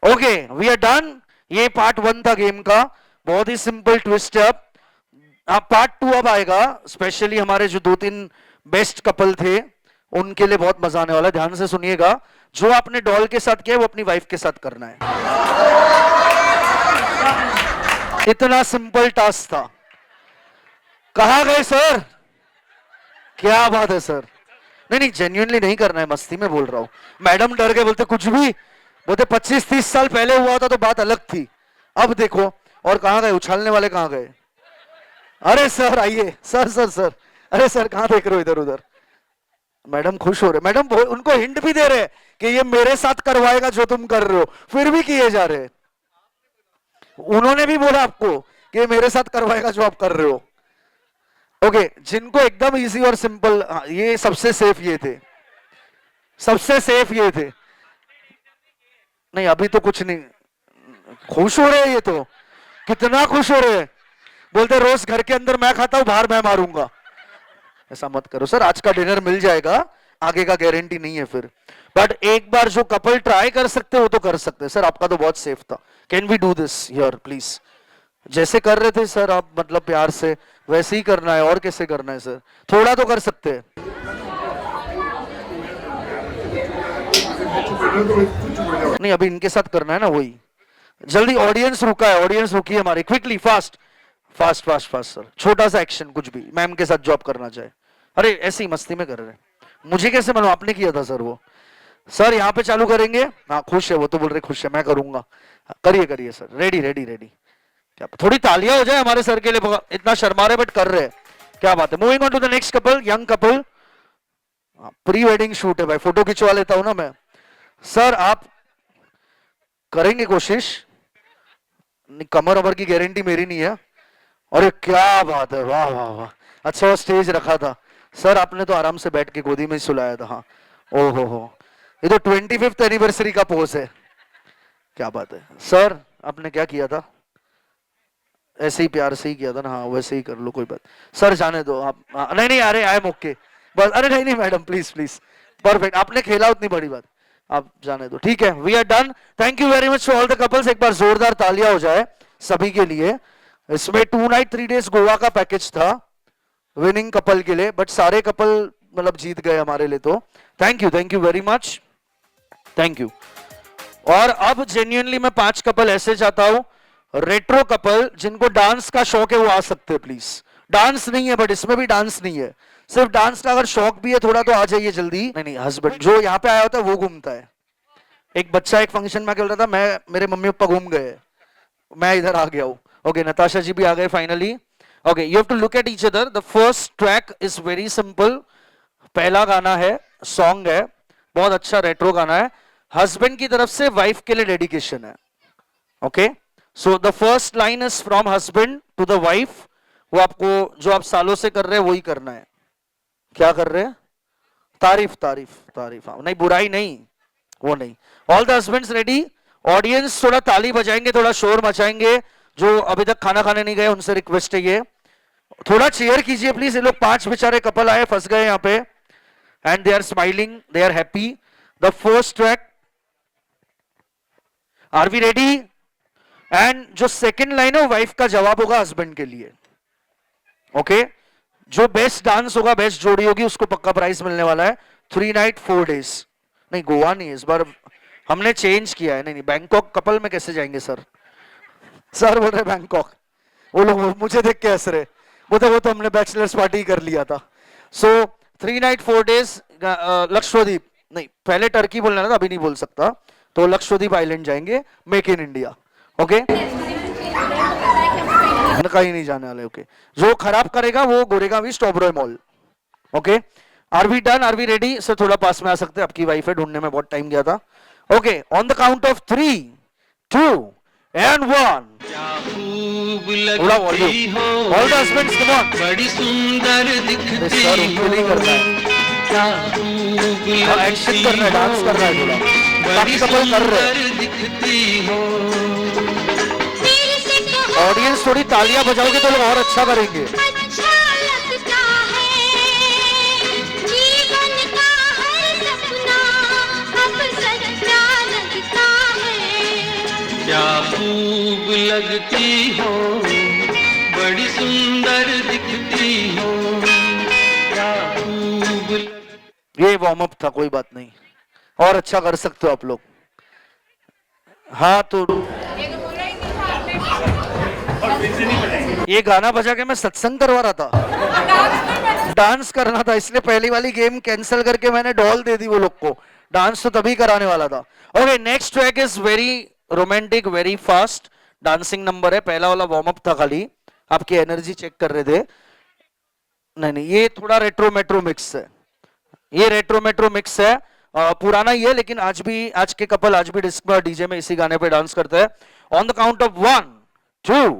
Okay we are done. ये पार्ट 1 था गेम का, बहुत ही सिंपल ट्विस्ट है। अब पार्ट 2 अब आएगा, स्पेशली हमारे जो 2-3 बेस्ट कपल थे उनके लिए बहुत मजा आने वाला है। ध्यान से सुनिएगा, जो आपने डॉल के साथ किया वो अपनी वाइफ के साथ करना है। इतना सिंपल टास्क था। कहां गए सर, क्या बात है सर। नहीं जेन्युइनली नहीं करना है, मस्ती में बोल रहा हूं। मैडम डर गए, बोलते कुछ भी, बोलते 25-30 साल पहले हुआ था तो बात अलग थी, अब देखो। और कहां गए उछालने वाले, कहां गए। अरे सर आइए, सर अरे सर कहां देख रहे हो इधर उधर। मैडम खुश हो रहे, मैडम उनको हिंट भी दे रहे कि ये मेरे साथ करवाएगा जो तुम कर रहे हो, फिर भी किए जा रहे। उन्होंने भी बोला आपको कि ये मेरे साथ करवाएगा जो आप कर रहे हो। ओके जिनको एकदम इजी और सिंपल, ये सबसे सेफ ये थे, सबसे सेफ ये थे। नहीं अभी तो कुछ नहीं, खुश हो रहे हैं ये तो, कितना खुश हो रहे हैं। बोलते रोज घर के अंदर मैं खाता हूं, बाहर मैं मारूंगा। ऐसा मत करो सर, आज का डिनर मिल जाएगा, आगे का गारंटी नहीं है फिर। बट एक बार जो कपल ट्राई कर सकते वो तो कर सकते हैं सर। आपका तो बहुत सेफ था। Can we do this here please. जैसे कर रहे थे सर आप, मतलब प्यार से, वैसे ही करना है। और कैसे करना है सर, थोड़ा तो कर सकते हैं। नहीं अभी इनके साथ करना है ना, वही। जल्दी, ऑडियंस रुका है, ऑडियंस रुकी है हमारी। क्विकली फास्ट सर, छोटा सा एक्शन, कुछ भी मैम के साथ जॉब करना चाहे। अरे ऐसे ही मस्ती में कर रहे हैं, मुझे कैसे मालूम, आपने किया था सर वो। सर यहाँ पे चालू करेंगे। हाँ खुश है वो तो, बोल रहे खुश है, मैं करूंगा। करिए सर, रेडी। क्या थोड़ी तालियां हो जाए हमारे सर के लिए, इतना शर्मा रहे बट कर रहे हैं, क्या बात है। Moving on to the next couple, young couple. Pre wedding shoot है भाई, फोटो खिंचवा लेता हूं ना मैं। सर आप करेंगे कोशिश, कमर वमर की गारंटी मेरी नहीं है। अरे क्या बात है, वाह वाह वाह, अच्छा वो स्टेज रखा था सर, आपने तो आराम से बैठ के गोदी में ही सुलाया था। हाँ ओहो हो, ये तो 25th एनिवर्सरी का पोज है, क्या बात है। सर आपने क्या किया था, ऐसे ही प्यार से ही किया था ना। हाँ वैसे ही कर लो, कोई बात। सर जाने दो आप। नहीं अरे आई एम ओके बस। अरे नहीं मैडम प्लीज परफेक्ट, आपने खेला उतनी बड़ी बात, आप जाने दो, ठीक है। We are done, thank you very much to all the couples. एक बार जोरदार तालियां हो जाए सभी के लिए। इसमें 2 नाइट 3 डेज गोवा का पैकेज था विनिंग कपल के लिए, बट सारे कपल मतलब जीत गए हमारे लिए, तो thank you very much, thank you. और अब जेन्युइनली मैं 5 कपल ऐसे चाहता हूं, रेट्रो कपल जिनको डांस का शौक है वो आ सकते हैं प्लीज। डांस नहीं है बट इसमें भी डांस नहीं है, सिर्फ डांस का अगर शौक भी है थोड़ा तो आ जाइए जल्दी। नहीं हस्बैंड जो यहाँ पे आया होता है वो घूमता है। एक बच्चा एक फंक्शन में खेल रहा था, मेरे मम्मी पापा घूम गए, मैं इधर आ गया हूँ। ओके, नताशा जी भी आ गए finally. Okay, you have to look at each other. The first track is very simple, पहला गाना है, सॉन्ग है, बहुत अच्छा रेट्रो गाना है, हस्बैंड की तरफ से वाइफ के लिए डेडिकेशन है। Okay, so the first line is from husband to the wife. वो आपको जो आप सालों से कर रहे हैं वही करना है। क्या कर रहे हैं? तारीफ तारीफ तारीफ, हाँ, नहीं बुराई नहीं, वो नहीं। All the husbands ready? Audience थोड़ा ताली बजाएंगे, थोड़ा शोर मचाएंगे। जो अभी तक खाना खाने नहीं गए उनसे रिक्वेस्ट है ये, थोड़ा चेयर कीजिए प्लीज। ये लोग 5 बेचारे कपल आए, फंस गए यहाँ पे, and they are smiling, they are happy. The first track, are we ready? And जो सेकंड लाइन है वाइफ का जवाब होगा हस्बैंड के लिए। ओके, जो बेस्ट डांस होगा, बेस्ट जोड़ी होगी, उसको पक्का प्राइस मिलने वाला है। 3 नाइट 4 डेज। नहीं गोवा नहीं, इस बार हमने चेंज किया है। नहीं बैंकॉक कपल में कैसे जाएंगे सर? सर बोल रहे बैंकॉक, वो लोग मुझे देख के हंस रहे, वो तो हमने बैचलर्स पार्टी कर लिया था। सो 3 नाइट 4 डेज लक्षद्वीप, नहीं पहले टर्की बोलना था, अभी नहीं बोल सकता, तो लक्षद्वीप आइलैंड जाएंगे, मेक इन इंडिया। ओके, कहीं नहीं जाने वाले। ओके, जो खराब करेगा वो गोरेगा भी स्टॉबरॉय mall. Okay, are we done? Are we ready? Sir थोड़ा पास में आ सकते हैं, आपकी वाइफ है, ढूंढने में बहुत टाइम गया था। Okay, on the count of 3, 2 and 1, थोड़ा volume. All the husbands come on. बड़ी सुंदर दिखती सर उनको नहीं करना है, एक्शन करना है, डांस करना है थोड़ा, बाकी कपल कर रहे हैं। दिखती हो, ऑडियंस थोड़ी तालियां बजाओगे तो लोग और अच्छा करेंगे। अच्छा लगता है, जीवन का हर सपना अब सच्चा लगता है। क्या खूब लगती हो, बड़ी सुंदर दिखती हो, क्या खूब। ये वार्म अप था, कोई बात नहीं, और अच्छा कर सकते हो आप लोग। हाँ तो ये गाना बजा के मैं सत्संग करवा रहा था, डांस करना था, इसलिए पहली वाली गेम कैंसिल करके मैंने डॉल दे दी वो लोग को। डांस तो तभी कराने वाला था। Okay, next track is very romantic, very fast dancing number है। पहला वाला वार्म अप था, खाली आपकी एनर्जी चेक कर रहे थे। नहीं ये थोड़ा रेट्रो मेट्रो मिक्स है, ये रेट्रो मेट्रो मिक्स है, पुराना ही है, लेकिन आज के कपल आज भी डिस्क में डीजे में इसी गाने पे डांस करते हैं। On the count of 1, 2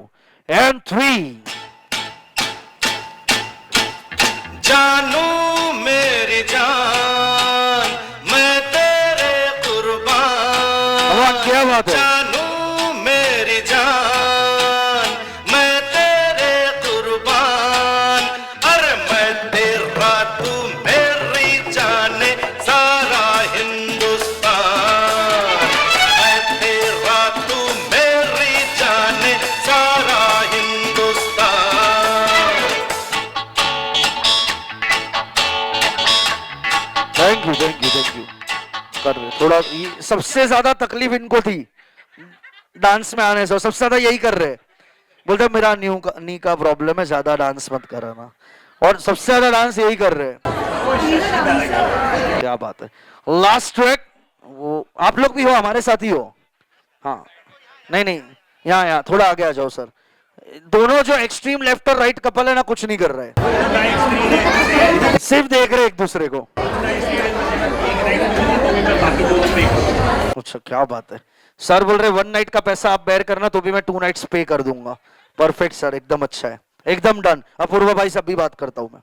and 3, जानू मेरी जान, मैं तेरे कुर्बान। क्या बात है? जानू मेरी जान, मैं तेरे कुर्बान। अरे मैं तेरा, तू मेरी जाने सारा हिंदुस्तान। मैं तेरा, तू मेरी जाने सारा हिंदुस्तान। थैंक यू कर रहे। थोड़ा सबसे ज्यादा तकलीफ इनको थी डांस में आने से, सबसे ज्यादा यही कर रहे, बोलते मेरा नी का प्रॉब्लम है, ज्यादा डांस मत कराना, और सबसे ज्यादा डांस यही कर रहे। क्या बात है। लास्ट ट्रैक, वो आप लोग भी हो, हमारे साथ ही हो। हाँ नहीं यहाँ थोड़ा आगे आ जाओ सर। दोनों जो एक्सट्रीम लेफ्ट और राइट कपल है ना, कुछ नहीं कर रहे, सिर्फ देख रहे एक दूसरे को। अच्छा क्या बात है। सर बोल रहे 1 नाइट का पैसा आप बेयर करना, तो भी मैं 2 नाइट्स पे कर दूंगा। परफेक्ट सर, एकदम अच्छा है, एकदम डन। अपूर्वा भाई से अभी बात करता हूं मैं।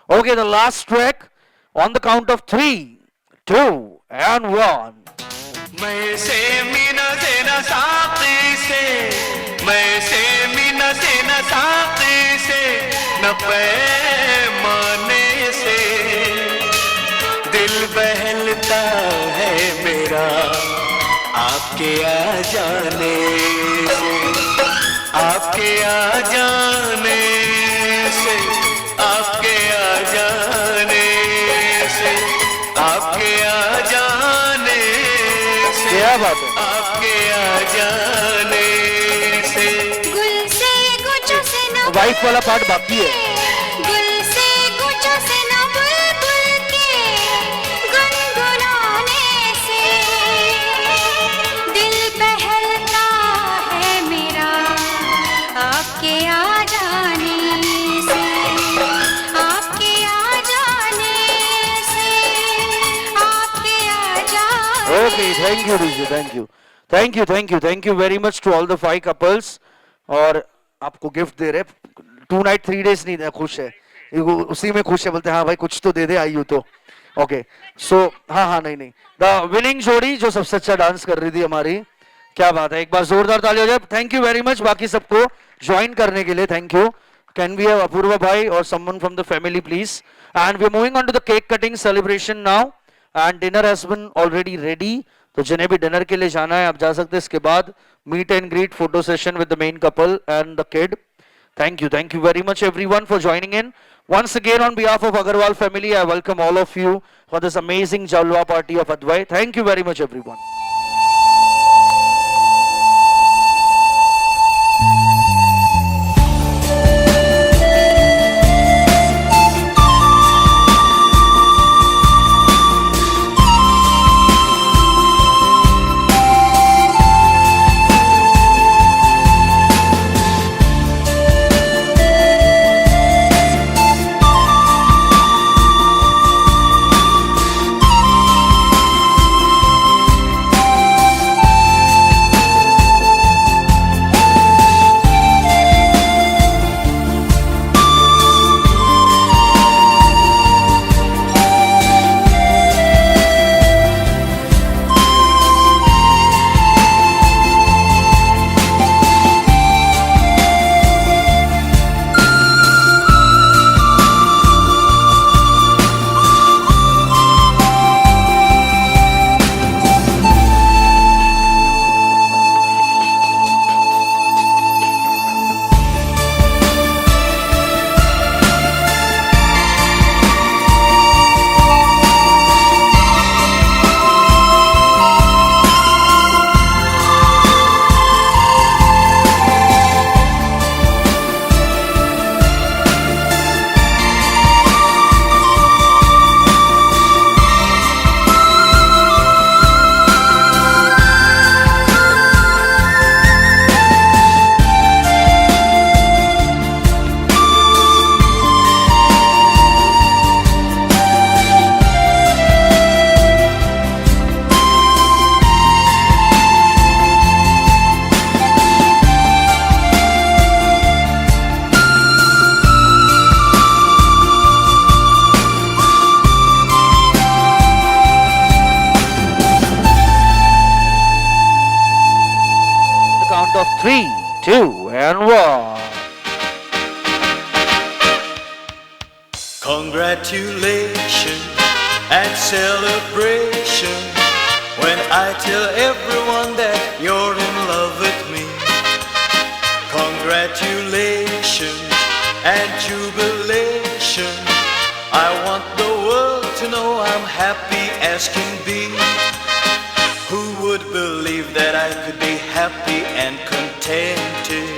Okay, the last track, on the count of 3, 2 and 1। मैं से मीना से न साथी से, मैं से मीना से न साथी से, न पैमाने से, दिल बहलता है मेरा आपके आ जाने से, आपके आ जाने से, आपके आ जाने से, आपके आ जाने से, क्या बात है, आपके आ जाने से। गुल से गुच्छों से न वाइफ वाला पार्ट बाकी है। गुल से गुच्छों से न बुलबुल के गुनगुनाने से दिल बहलता है मेरा आपके आ जाने से, आपके आ जाने से, आपके आ जाने okay, thank you Riju, thank you, thank you, thank you, thank you very much to all the 5 couples. और आपको गिफ्ट दे रहे, 2 नाइट 3 डेज नहीं, खुश है, उसी में खुश है, बोलते हाँ भाई कुछ तो दे दे आई हूँ तो। ओके सो हाँ, नहीं नहीं, द विनिंग जोड़ी जो सबसे अच्छा डांस कर रही थी हमारी, क्या बात है, एक बार जोरदार ताली हो जाए। थैंक यू वेरी मच बाकी सबको ज्वाइन करने के लिए, thank you. Can we have Apurva भाई और someone from the family please. And we are moving on to the cake cutting celebration now and dinner has been already ready. तो जिन्हें भी डिनर के लिए जाना है आप जा सकते हैं। इसके बाद meet and greet photo session with the main couple and the kid. Thank you very much everyone for joining in. Once again on behalf of Agarwal family, I welcome all of you for this amazing Jalwa party of Advai. Thank you very much everyone. Of 3, 2, and 1. Congratulations and celebration when I tell everyone that you're in love with me. Congratulations and jubilation. I want the world to know I'm happy as can be. Who would believe that I could be happy and contented?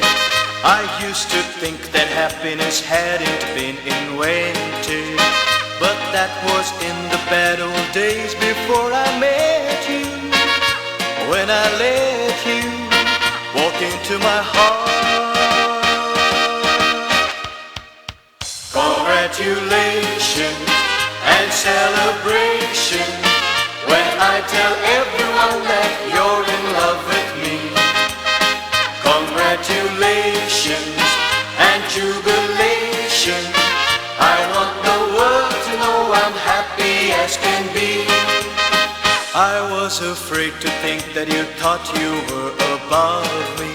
I used to think that happiness hadn't been invented, but that was in the bad old days before I met you. When I let you walk into my heart. Congratulations and celebration when I tell everyone that you're in love with me. Congratulations and jubilation. I want the world to know I'm happy as can be. I was afraid to think that you thought you were above me,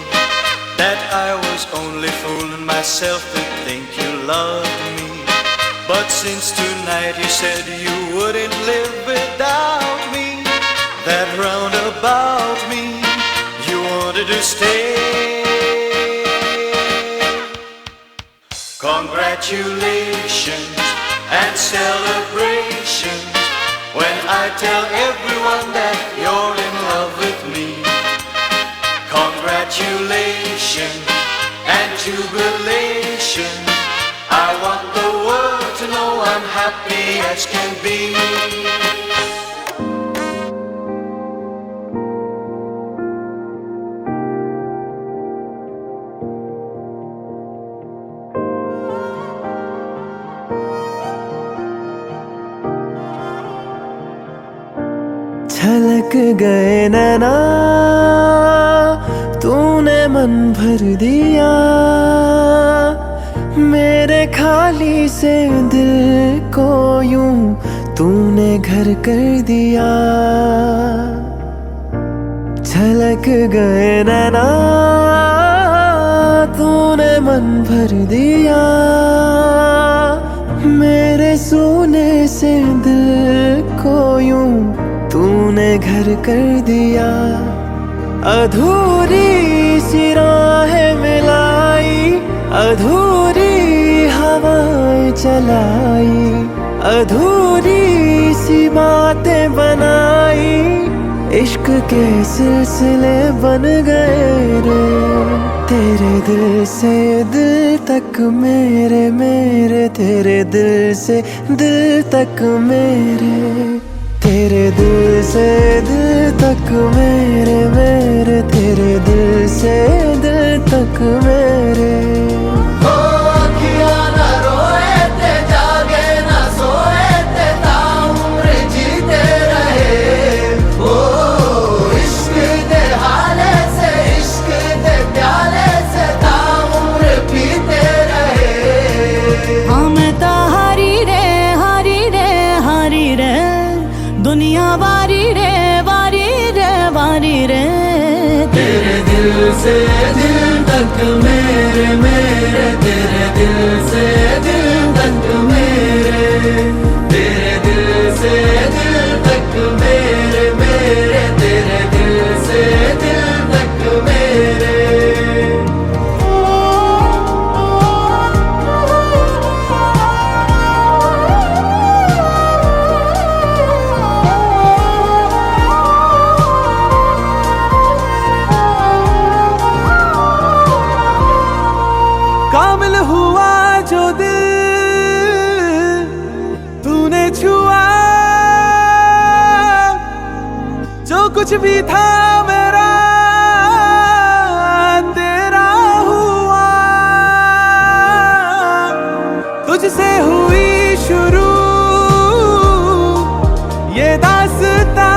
that I was only fooling myself to think you loved me. But since tonight you said you wouldn't live without me, that roundabout me you wanted to stay. Congratulations and celebrations when I tell everyone that you're in love with me. Congratulations and jubilation, I want the world to know I'm happy as can be. छलक गए नैना तूने मन भर दिया, मेरे खाली से दिल को यूं तूने घर कर दिया। छलक गए नैना तूने मन भर दिया, मेरे सोने से दिल को यूं तूने घर कर दिया। अधूरी सी राहें मिलाई, अधूरी हवाएं चलाई, अधूरी सी बातें बनाई, इश्क के सिलसिले बन गए रे। तेरे दिल से दिल तक मेरे, मेरे तेरे दिल से दिल तक मेरे, तेरे दिल से दिल तक मेरे, मेरे तेरे दिल से दिल तक मेरे। ओ किया ना रोए ते जागे ना सोए ते ताउम्र जीते रहे, ओ इश्क दे हाले से इश्क दे प्याले से ताउम्र पीते रहे। हाँ मैं तो हारी रे हारी रे हारी रे, दुनिया वारी रे वारी रे वारी रे। तेरे दिल से दिल तक मेरे, मेरे तेरे दिल से दिल तक मेरे, तेरे दिल से दिल तक मेरे, मेरे तेरे दिल से दिल तक मेरे। कामिल हुआ जो दिल तूने छुआ, जो कुछ भी था मेरा तेरा हुआ। तुझसे हुई शुरू ये दास्तां,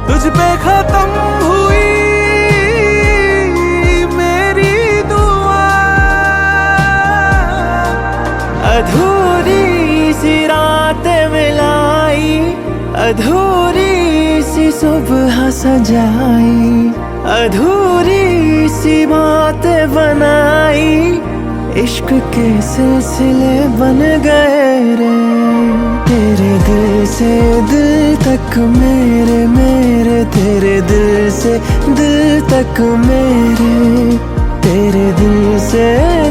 तुझ पे खत्म हुई अधूरी सी रातें मिलाई, अधूरी सी सुबह सजाई, अधूरी सी बातें बनाई, इश्क के सिलसिले बन गए रे। तेरे दिल से दिल तक मेरे, मेरे तेरे दिल से दिल तक मेरे, तेरे दिल से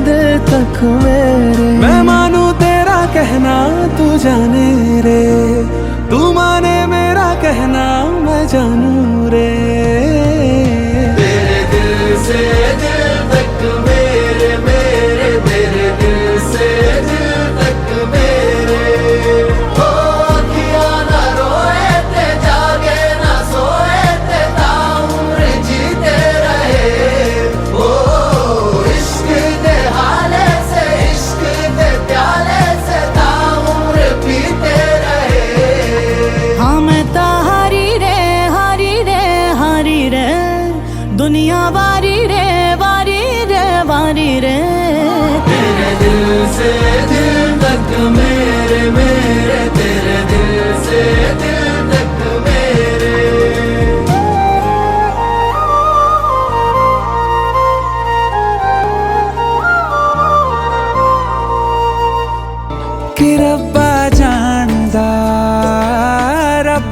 दिल तक मेरे। मैं मानू तेरा कहना तू जाने रे, तू माने मेरा कहना मैं जानू रे। तेरे दिल से दिल तक मेरे, मेरे तेरे दिल से दिल तक मेरे। ओ किया ना रोए ते जागे ना सोए ते ताउम्र जीते रहे, ओ इश्क दे हाले से इश्क दे प्याले से ताउम्र पीते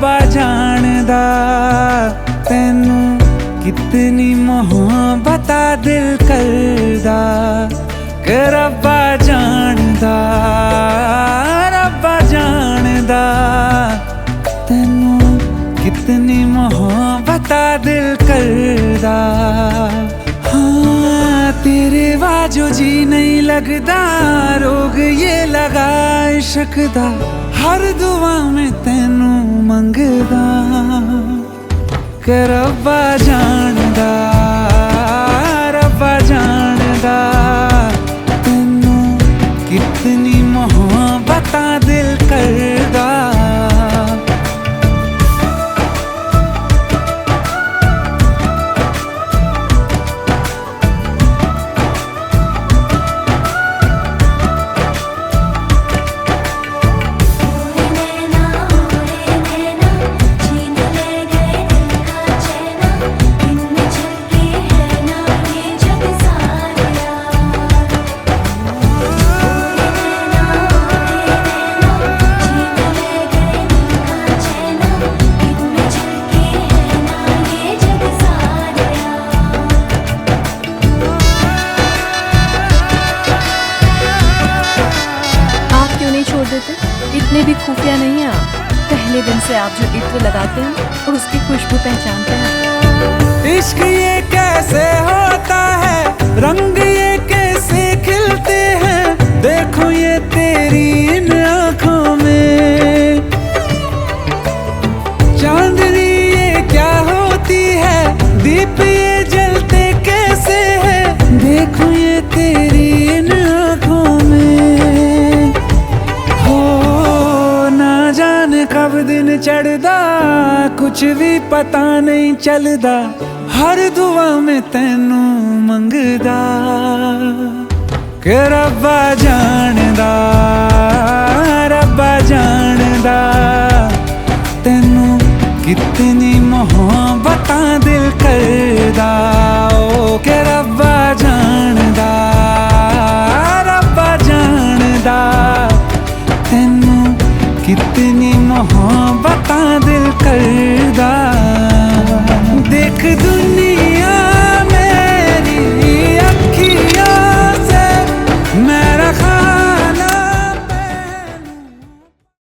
रब्बा जानदा तैनू कितनी मोहब्बत दिल करदा कि रब्बा जानदा तैनू कितनी मोहब्बत दिल करदा। हाँ तेरे बाजो जी नहीं लगदा रोग ये लगा इश्क दा हर दुआ में तैनू मंगदा कि रब्बा जानदा तैनू कितनी मोहब्बत दिल करदा। इतने भी खुफिया नहीं हैं आप। पहले दिन से आप जो इत्र लगाते हैं उसकी खुशबू पहचानते हैं। इश्क ये कैसे होता है रंग ये कैसे खिलते हैं देखो ये तेरी इन आँखों में चांदनी ये क्या होती है दीप ये जलते कैसे है देखो ये तेरी इन आँखों में। कब दिन चढ़दा कुछ भी पता नहीं चलदा हर दुआ में तैनू मंगदा कि रब्बा जानदा तैनू कितनी मोहब्बत दिल करदा ओ कि रब्बा जानदा तैनू कितनी मोहब्बत दिल करदा। देख दुनिया